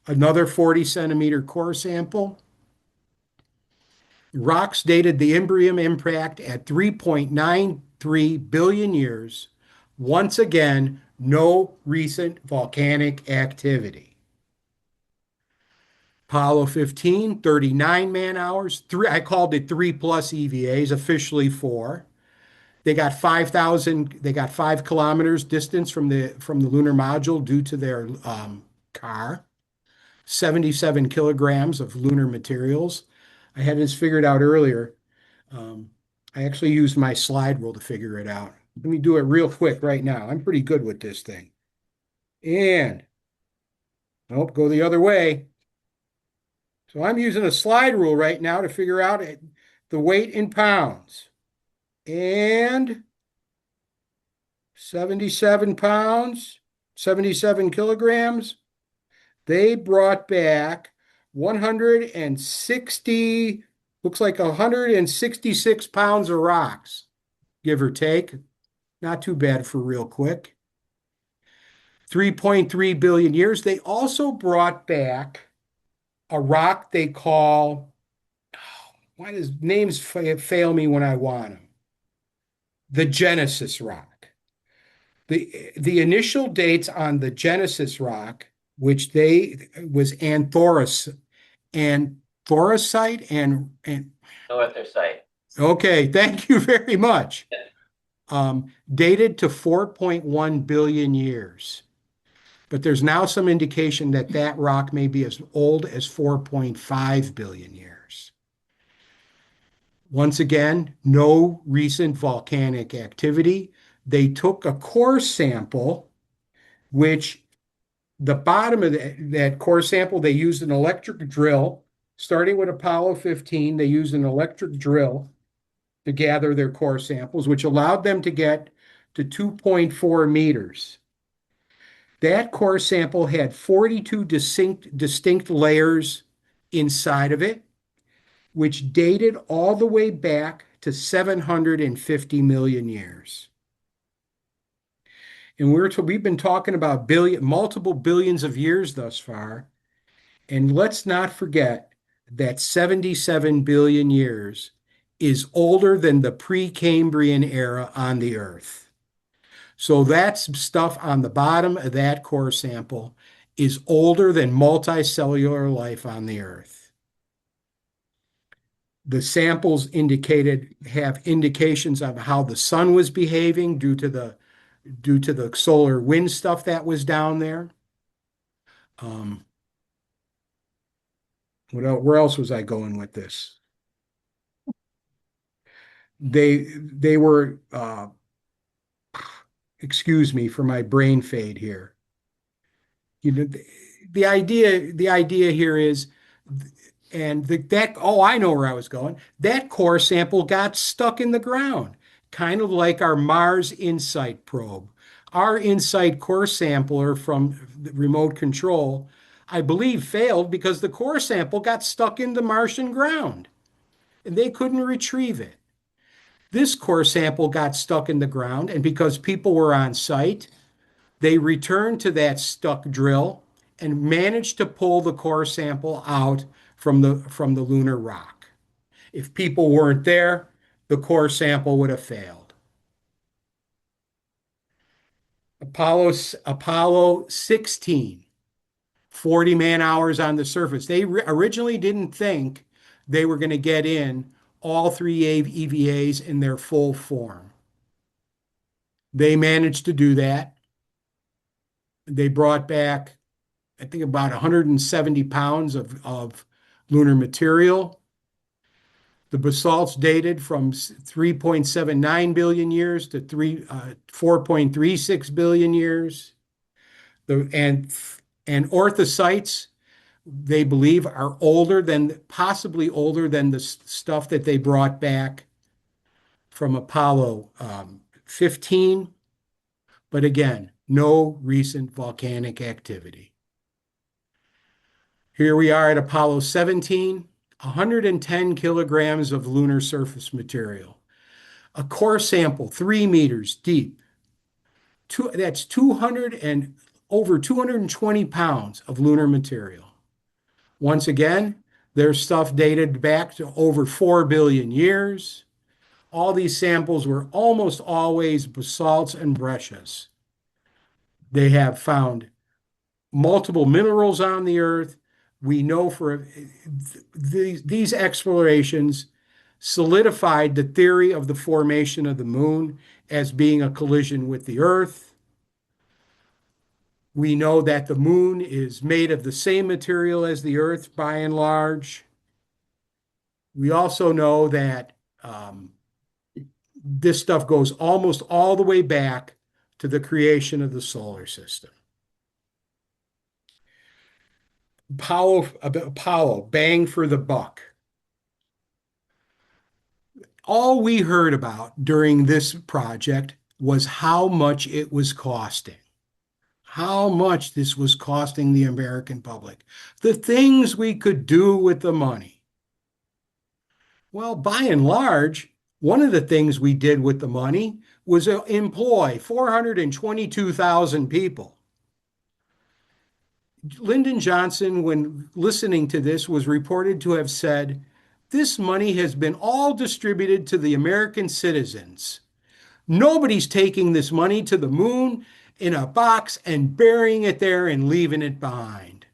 Another 40 centimeter core sample. Rocks dated the Imbrium impact at 3.93 billion years. Once again, no recent volcanic activity. Apollo 15, 39 man hours. I called it 3 plus EVAs, officially 4. They got 5 kilometers distance from the lunar module due to their car. 77 kilograms of lunar materials. I had this figured out earlier. Um, I actually used my slide rule to figure it out. Let me do it real quick right now. I'm pretty good with this thing. And, nope, go the other way. So I'm using a slide rule right now to figure out the weight in pounds. And 77 pounds, 77 kilograms. They brought back 160, looks like 166 pounds of rocks, give or take. Not too bad for real quick. 3.3 billion years. They also brought back a rock they call, why does names fail me when I want them? The Genesis rock. The initial dates on the Genesis rock, which was anthoris anthracite and North or site. okay, thank you very much. Dated to 4.1 billion years. But there's now some indication that that rock may be as old as 4.5 billion years. Once again, no recent volcanic activity. They took a core sample, which the bottom of that core sample, they used an electric drill. Starting with Apollo 15, they used an electric drill to gather their core samples, which allowed them to get to 2.4 meters. That core sample had 42 distinct layers inside of it, which dated all the way back to 750 million years. And we've been talking about multiple billions of years thus far. And let's not forget that 77 billion years is older than the Precambrian era on the Earth. So that's stuff on the bottom of that core sample is older than multicellular life on the Earth. The samples have indications of how the sun was behaving due to the solar wind stuff that was down there. Where else was I going with this? They were excuse me for my brain fade here. You know, the idea here is, I know where I was going. That core sample got stuck in the ground, kind of like our Mars InSight probe. Our InSight core sampler from the remote control, I believe, failed because the core sample got stuck in the Martian ground and they couldn't retrieve it. This core sample got stuck in the ground, and because people were on site, they returned to that stuck drill and managed to pull the core sample out from the lunar rock. If people weren't there, the core sample would have failed. Apollo 16, 40 man hours on the surface. They originally didn't think they were going to get in all three EVAs in their full form. They managed to do that. They brought back, I think, about 170 pounds of lunar material. The basalt's dated from 3.79 billion years to 4.36 billion years. And orthosites, they believe, are possibly older than the stuff that they brought back from Apollo 15. But again, No recent volcanic activity. Here we are at Apollo 17, 110 kilograms of lunar surface material. A core sample, 3 meters deep. That's 200 and over 220 pounds of lunar material. Once again, there's stuff dated back to over 4 billion years. All these samples were almost always basalts and breccias. They have found multiple minerals on the Earth. We know for these explorations solidified the theory of the formation of the moon as being a collision with the Earth. We know that the moon is made of the same material as the Earth by and large. We also know that this stuff goes almost all the way back to the creation of the solar system. Apollo, bang for the buck. All we heard about during this project was how much it was costing, how much this was costing the American public, the things we could do with the money. Well, by and large, one of the things we did with the money was employ 422,000 people. Lyndon Johnson, when listening to this, was reported to have said, "This money has been all distributed to the American citizens. Nobody's taking this money to the moon in a box and burying it there and leaving it behind."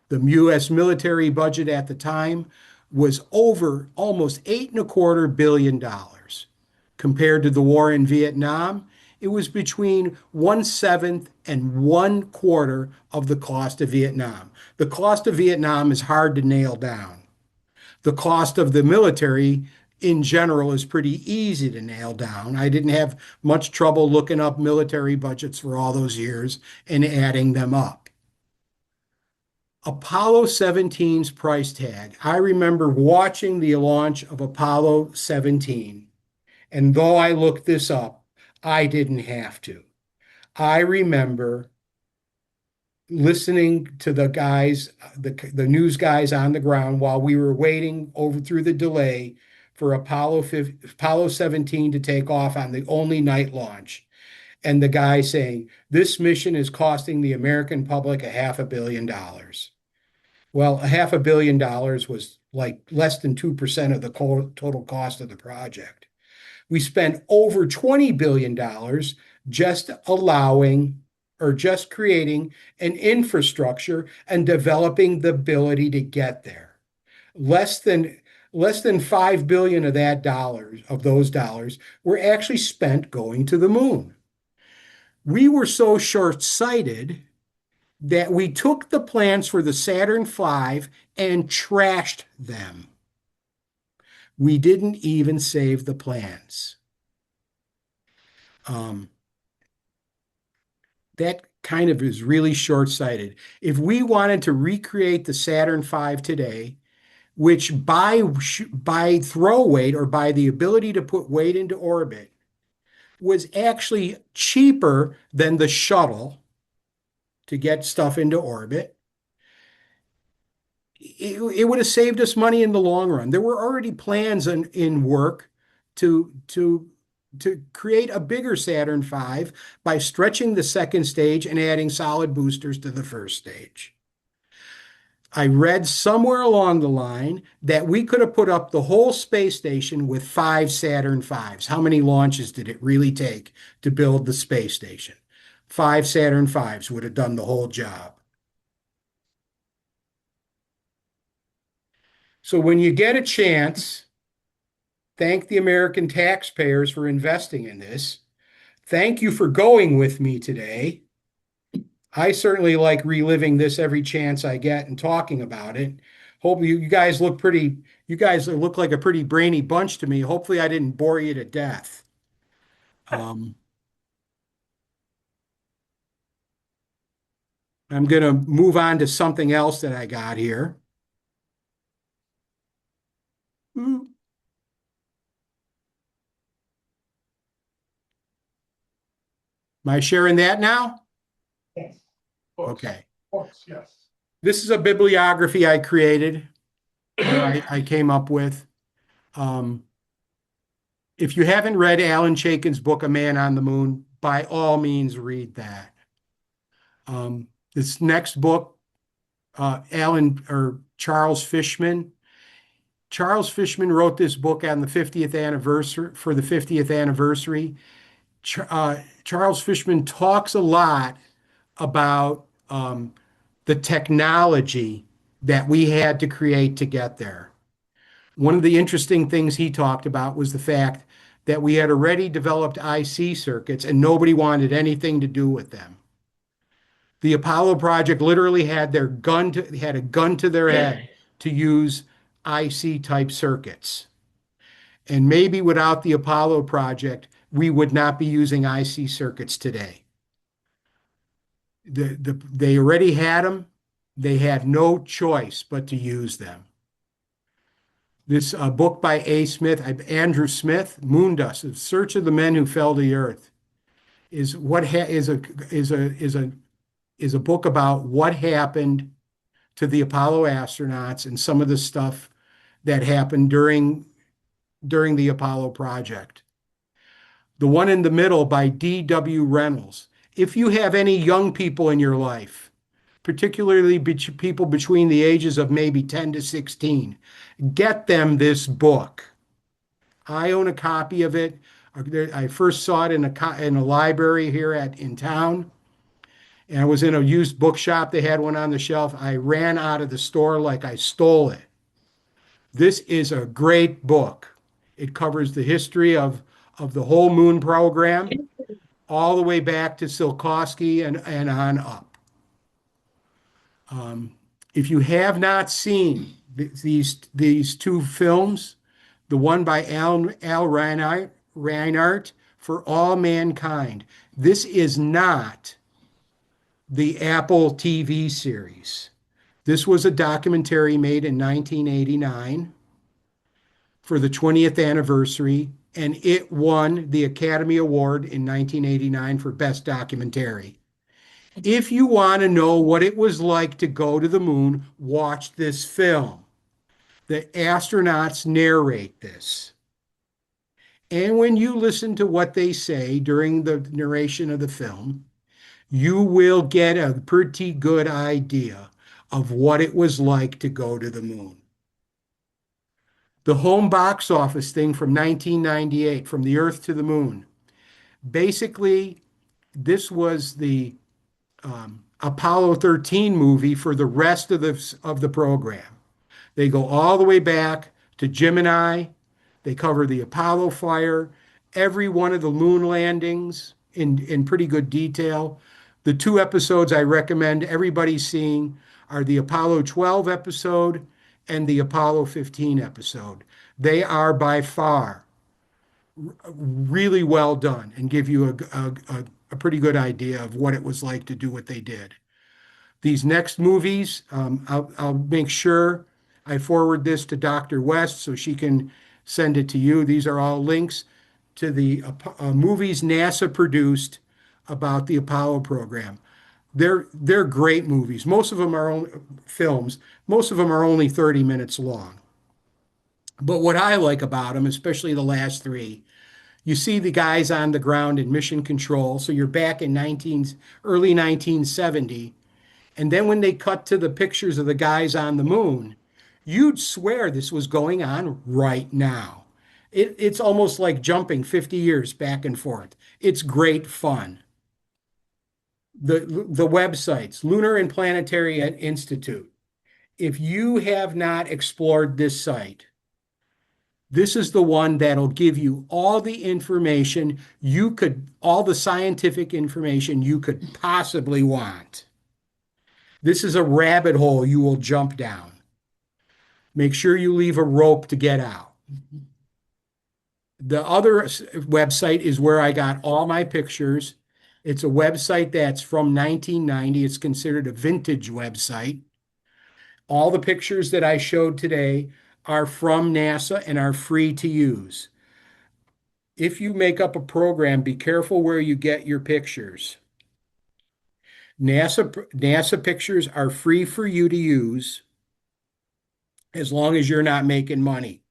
The U.S. military budget at the time was over almost $8.25 billion. Compared to the war in Vietnam, it was between 1/7 and 1/4 of the cost of Vietnam. The cost of Vietnam is hard to nail down. The cost of the military in general is pretty easy to nail down. I didn't have much trouble looking up military budgets for all those years and adding them up. Apollo 17's price tag. I remember watching the launch of Apollo 17, and though I looked this up, I didn't have to. I remember listening to the guys, the news guys on the ground while we were waiting over through the delay for Apollo 17 to take off on the only night launch. And the guy saying, "This mission is costing the American public $500 million." Well, $500 million was like less than 2% of the total cost of the project. We spent over $20 billion just allowing or just creating an infrastructure and developing the ability to get there. Less than 5 billion of those dollars were actually spent going to the moon. We were so short-sighted that we took the plans for the Saturn V and trashed them. We didn't even save the plans. That kind of is really short-sighted. If we wanted to recreate the Saturn V today, which by throw weight or by the ability to put weight into orbit was actually cheaper than the shuttle to get stuff into orbit, it would have saved us money in the long run. There were already plans in work to create a bigger Saturn V by stretching the second stage and adding solid boosters to the first stage. I read somewhere along the line that we could have put up the whole space station with 5 Saturn Vs. How many launches did it really take to build the space station? 5 Saturn Vs would have done the whole job. So when you get a chance, thank the American taxpayers for investing in this. Thank you for going with me today. I certainly like reliving this every chance I get and talking about it. Hope you guys look like a pretty brainy bunch to me. Hopefully I didn't bore you to death. I'm going to move on to something else that I got here. Am I sharing that now? Books. Okay. Books, yes. This is a bibliography I created, I came up with. Um, if you haven't read Alan Chaikin's book, A Man on the Moon, by all means read that. This next book, Alan or Charles Fishman. Charles Fishman wrote this book on the 50th anniversary for the 50th anniversary. Charles Fishman talks a lot about the technology that we had to create to get there. One of the interesting things he talked about was the fact that we had already developed IC circuits and nobody wanted anything to do with them. The Apollo project literally had had a gun to their head to use IC type circuits. And maybe without the Apollo project, we would not be using IC circuits today. They already had them. They had no choice but to use them. This book by Andrew Smith, Moondust: In Search of the Men Who Fell to the Earth, is a book about what happened to the Apollo astronauts and some of the stuff that happened during the Apollo project. The one in the middle by D.W. Reynolds. If you have any young people in your life, particularly people between the ages of maybe 10 to 16, get them this book. I own a copy of it. I first saw it in a library here in town. And I was in a used bookshop. They had one on the shelf. I ran out of the store like I stole it. This is a great book. It covers the history of the whole moon program, all the way back to Tsiolkovsky and on up. If you have not seen these two films, the one by Al Reinhardt, For All Mankind, this is not the Apple TV series. This was a documentary made in 1989 for the 20th anniversary, and it won the Academy Award in 1989 for Best Documentary. If you want to know what it was like to go to the moon, watch this film. The astronauts narrate this. And when you listen to what they say during the narration of the film, you will get a pretty good idea of what it was like to go to the moon. The home box office thing from 1998, From the Earth to the Moon. Basically, this was the Apollo 13 movie for the rest of the program. They go all the way back to Gemini. They cover the Apollo fire, every one of the moon landings in pretty good detail. The two episodes I recommend everybody seeing are the Apollo 12 episode and the Apollo 15 episode. They are by far really well done and give you a pretty good idea of what it was like to do what they did. These next movies, I'll make sure I forward this to Dr. West so she can send it to you. These are all links to the movies NASA produced about the Apollo program. They're great movies. Most of them are films. Most of them are only 30 minutes long. But what I like about them, especially the last three, you see the guys on the ground in mission control. So you're back in early 1970. And then when they cut to the pictures of the guys on the moon, you'd swear this was going on right now. It's almost like jumping 50 years back and forth. It's great fun. The websites, Lunar and Planetary Institute. If you have not explored this site, this is the one that'll give you all the information all the scientific information you could possibly want. This is a rabbit hole you will jump down. Make sure you leave a rope to get out. The other website is where I got all my pictures. It's a website that's from 1990. It's considered a vintage website. All the pictures that I showed today are from NASA and are free to use. If you make up a program, be careful where you get your pictures. NASA pictures are free for you to use as long as you're not making money,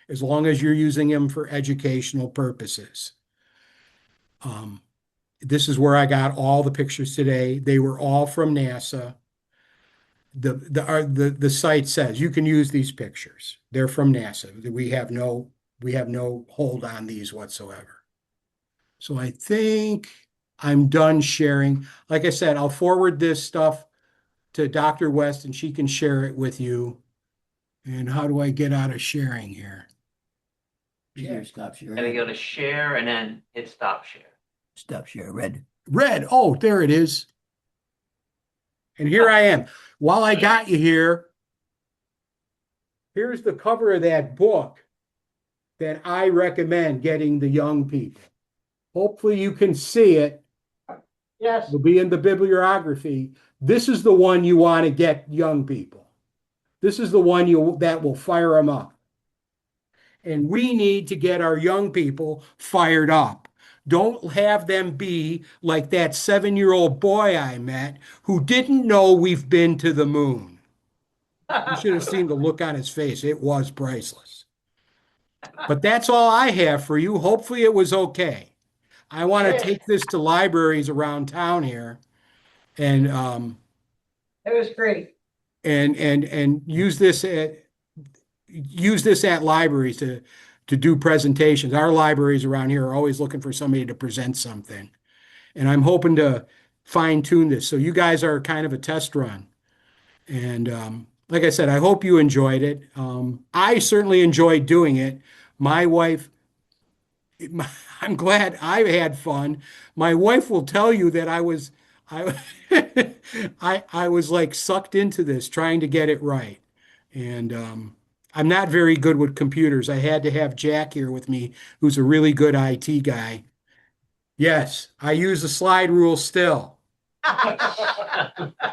as long as you're using them for educational purposes. Um, this is where I got all the pictures today. They were all from NASA. The site says you can use these pictures. They're from NASA. We have no hold on these whatsoever. So I think I'm done sharing. Like I said, I'll forward this stuff to Dr. West and she can share it with you. And how do I get out of sharing here? Share, stop Gotta sharing. go to share and then hit stop share. Stop share, red. Red. Oh, there it is. And here I am. While I got you here, here's the cover of that book that I recommend getting the young people. Hopefully you can see it. Yes. It'll be in the bibliography. This is the one you want to get young people. This is the one that will fire them up. And we need to get our young people fired up. Don't have them be like that 7-year-old boy I met who didn't know we've been to the moon. You should have seen the look on his face. It was priceless. But that's all I have for you. Hopefully it was okay. I want to take this to libraries around town here and It was great. and use this at libraries to do presentations. Our libraries around here are always looking for somebody to present something. And I'm hoping to fine tune this. So you guys are kind of a test run. And like I said, I hope you enjoyed it. I certainly enjoyed doing it. My wife, I'm glad I had fun. My wife will tell you that I, I was like sucked into this, trying to get it right. And I'm not very good with computers. I had to have Jack here with me, who's a really good IT guy. Yes, I use the slide rule still. I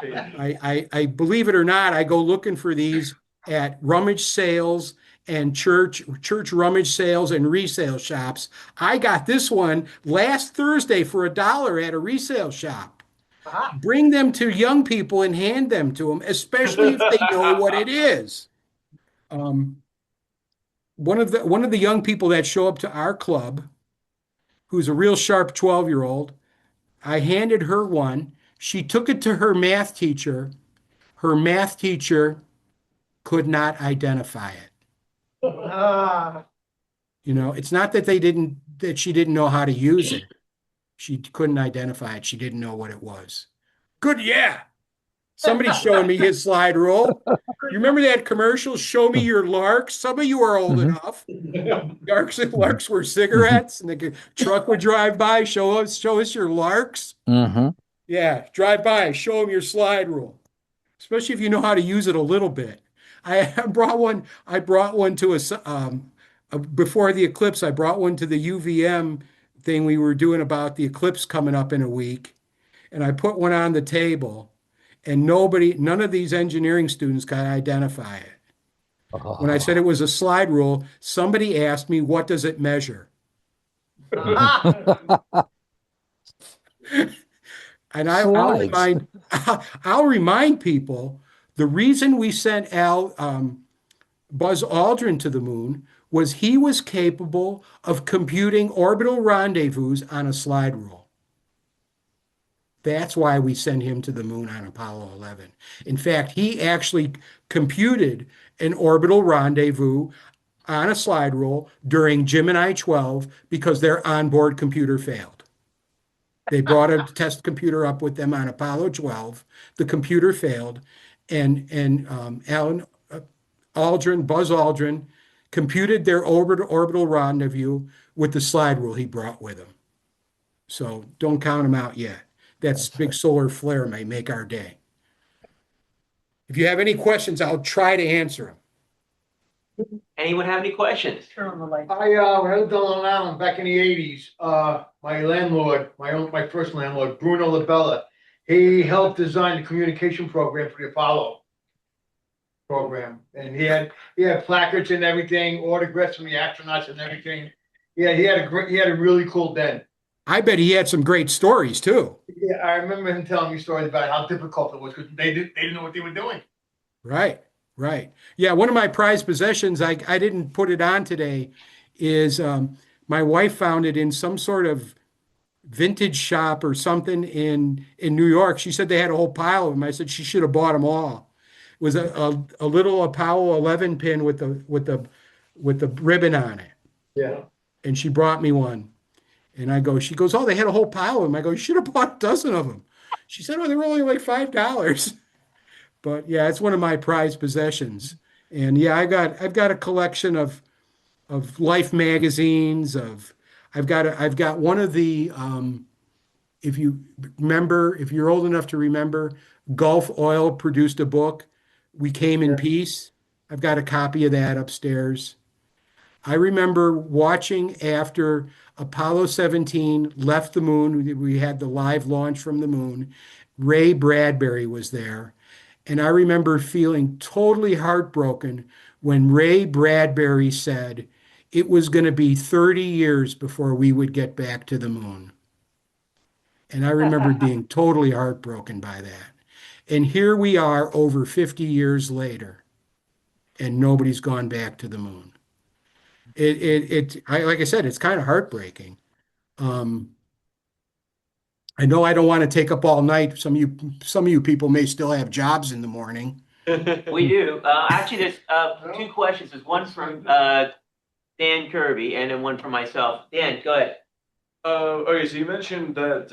believe it or not, I go looking for these at rummage sales and church rummage sales and resale shops. I got this one last Thursday for $1 at a resale shop. Bring them to young people and hand them to them, especially if they know what it is. Um, one of the young people that show up to our club, who's a real sharp 12-year-old, I handed her one. She took it to her math teacher. Her math teacher could not identify it. It's not that she didn't know how to use it. She couldn't identify it. She didn't know what it was. Good, yeah. Somebody's showing me his slide rule. You remember that commercial, Show Me Your Larks? Some of you are old enough. Larks were cigarettes, and the truck would drive by, show us your larks. Yeah, drive by, show them your slide rule, especially if you know how to use it a little bit. I brought one. I brought one to before the eclipse. I brought one to the UVM thing we were doing about the eclipse coming up in a week, and I put one on the table, and none of these engineering students could identify it. When I said it was a slide rule, somebody asked me, "What does it measure?" And I'll remind people the reason we sent Buzz Aldrin to the moon was he was capable of computing orbital rendezvous on a slide rule. That's why we sent him to the moon on Apollo 11. In fact, he actually computed an orbital rendezvous on a slide rule during Gemini 12 because their onboard computer failed. They brought a test computer up with them on Apollo 12. The computer failed, and Buzz Aldrin, computed their orbital rendezvous with the slide rule he brought with him. So don't count them out yet. That's big solar flare may make our day. If you have any questions, I'll try to answer them. Anyone have any questions? I lived on Long Island back in the 80s. My landlord, my first landlord, Bruno Labella, he helped design the communication program for the Apollo program. And he had placards and everything, autographs from the astronauts and everything. Yeah, he had a really cool den. I bet he had some great stories too. Yeah, I remember him telling me stories about how difficult it was because they didn't know what they were doing. Right, right. Yeah, one of my prized possessions, I didn't put it on today, is my wife found it in some sort of vintage shop or something in New York. She said they had a whole pile of them. I said she should have bought them all. It was a little Apollo 11 pin with the ribbon on it, Yeah. and she brought me one. And I go, she goes, oh, they had a whole pile of them. I go, you should have bought a dozen of them. She said, oh, they were only like $5. But yeah, it's one of my prized possessions. And yeah, I've got a collection of Life magazines. I've got one of the if you remember, if you're old enough to remember, Gulf Oil produced a book, We Came in Yeah. Peace. I've got a copy of that upstairs. I remember watching after Apollo 17 left the moon. We had the live launch from the moon. Ray Bradbury was there. And I remember feeling totally heartbroken when Ray Bradbury said it was going to be 30 years before we would get back to the moon. And I remember being totally heartbroken by that. And here we are over 50 years later, and nobody's gone back to the moon. Like I said, it's kind of heartbreaking. Um, I know I don't want to take up all night. Some of you people may still have jobs in the morning. We do. Actually, there's two questions. There's one from Dan Kirby and then one from myself. Dan, go ahead. Okay, so you mentioned that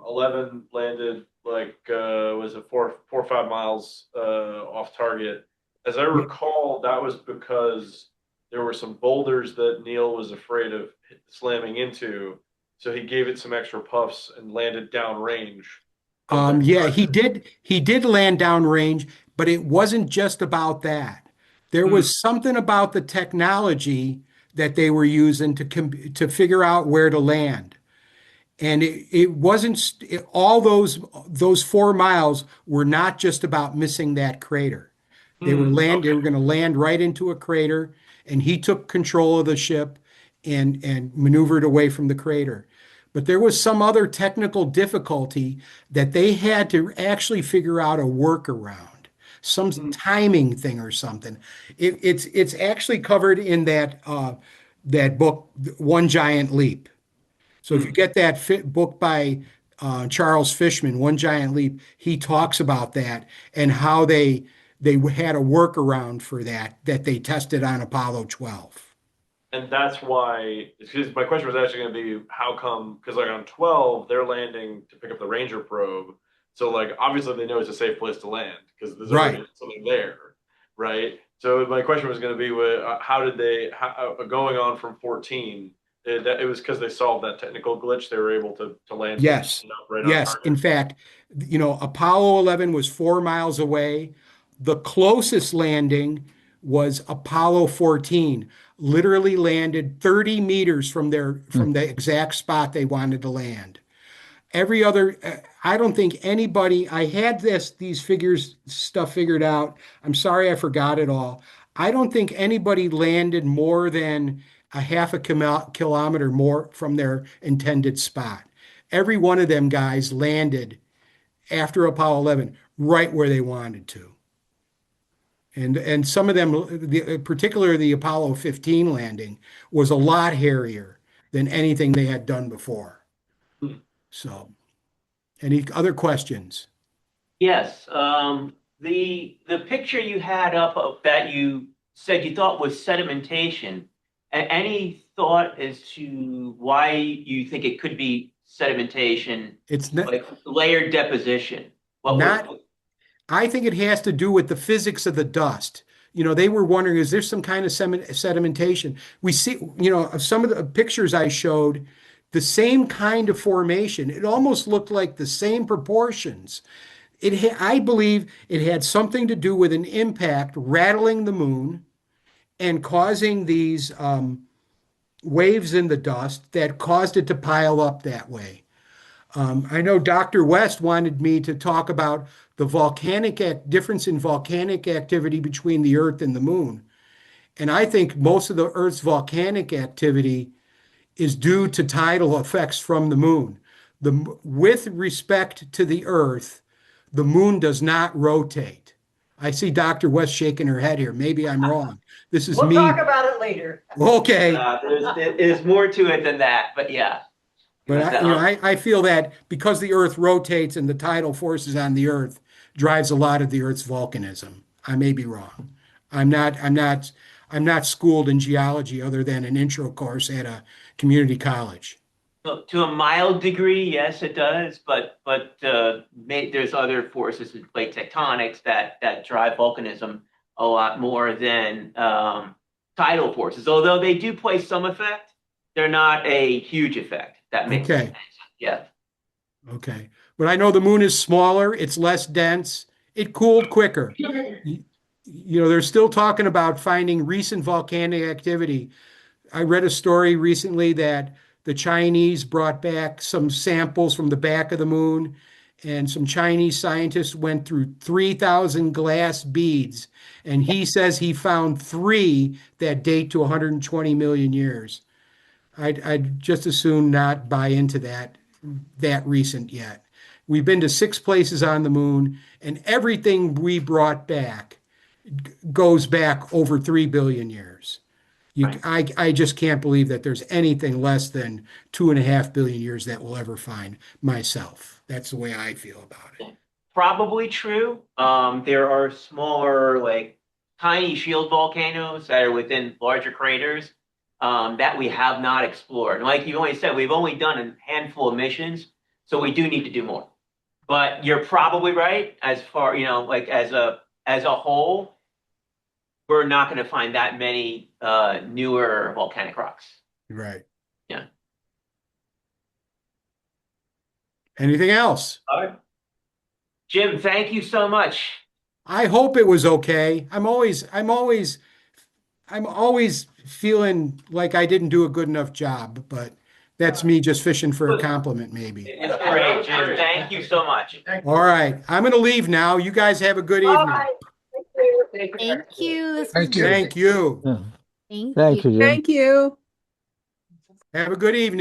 11 landed like was it 4 or 5 miles off target. As I recall, that was because there were some boulders that Neil was afraid of slamming into, so he gave it some extra puffs and landed downrange from that Yeah, target. he did land downrange, but it wasn't just about that. There Hmm. was something about the technology that they were using to figure out where to land. And it wasn't all those 4 miles were not just about missing that crater. They Okay. were going to land right into a crater, and he took control of the ship and maneuvered away from the crater. But there was some other technical difficulty that they had to actually figure out a workaround, some Hmm. timing thing or something. It's actually covered in that book, One Giant Leap. So if you Hmm. get that book by Charles Fishman, One Giant Leap, he talks about that and how they had a workaround for that they tested on Apollo 12. And that's why, because my question was actually going to be how come, because like on 12, they're landing to pick up the Ranger probe. So, like, obviously they know it's a safe place to land because there's Right. already something there, right? So, my question was going to be how did going on from 14, it was because they solved that technical glitch, they were able to land Yes. right on Yes. target. In fact, Apollo 11 was 4 miles away. The closest landing was Apollo 14, literally landed 30 meters from the exact spot they wanted to land. Every other, I don't think anybody, I had these figures stuff figured out. I'm sorry I forgot it all. I don't think anybody landed more than a half a kilometer more from their intended spot. Every one of them guys landed after Apollo 11 right where they wanted to. And some of them, particularly the Apollo 15 landing, was a lot hairier than anything they had done before. Hmm. So, any other questions? Yes. The picture you had up of that you said you thought was sedimentation. Any thought as to why you think it could be sedimentation, It's not, like layered deposition? What not, would? I think it has to do with the physics of the dust. They were wondering, is there some kind of sedimentation? We see, some of the pictures I showed, the same kind of formation. It almost looked like the same proportions. I believe it had something to do with an impact rattling the moon and causing these waves in the dust that caused it to pile up that way. I know Dr. West wanted me to talk about the difference in volcanic activity between the Earth and the Moon. And I think most of the Earth's volcanic activity is due to tidal effects from the moon. With respect to the Earth, the moon does not rotate. I see Dr. West shaking her head here. Maybe I'm wrong. This is We'll me. talk about it later. Okay. There's more to it than that, but yeah. But I feel that because the Earth rotates and the tidal forces on the Earth drives a lot of the Earth's volcanism. I may be wrong. I'm not schooled in geology other than an intro course at a community college. Well, to a mild degree, yes, it does, but there's other forces in plate tectonics that drive volcanism a lot more than tidal forces. Although they do play some effect, they're not a huge effect. That makes Okay. sense. Yeah. Okay. But I know the moon is smaller, it's less dense, it cooled quicker. They're still talking about finding recent volcanic activity. I read a story recently that the Chinese brought back some samples from the back of the moon, and some Chinese scientists went through 3,000 glass beads, and he says he found 3 that date to 120 million years. I'd just as soon not buy into that recent yet. We've been to 6 places on the moon, and everything we brought back goes back over 3 billion years. I just can't believe that there's anything less than 2.5 billion years that we'll ever find myself. That's the way I feel about it. Probably true. There are smaller, like tiny shield volcanoes that are within larger craters that we have not explored. Like you only said, we've only done a handful of missions, so we do need to do more. But you're probably right. As far, like as a whole, we're not going to find that many newer volcanic rocks. Right. Yeah. Anything else? All right. Jim, thank you so much. I hope it was okay. I'm always feeling like I didn't do a good enough job, but that's me just fishing for a compliment, maybe. It's great, Jim. Thank you so much. All right. I'm going to leave now. You guys have a good All evening. right. Thank you. This was Thank you. great. Thank you. Thank Thank you. you, Jim. Thank you. Have a good evening.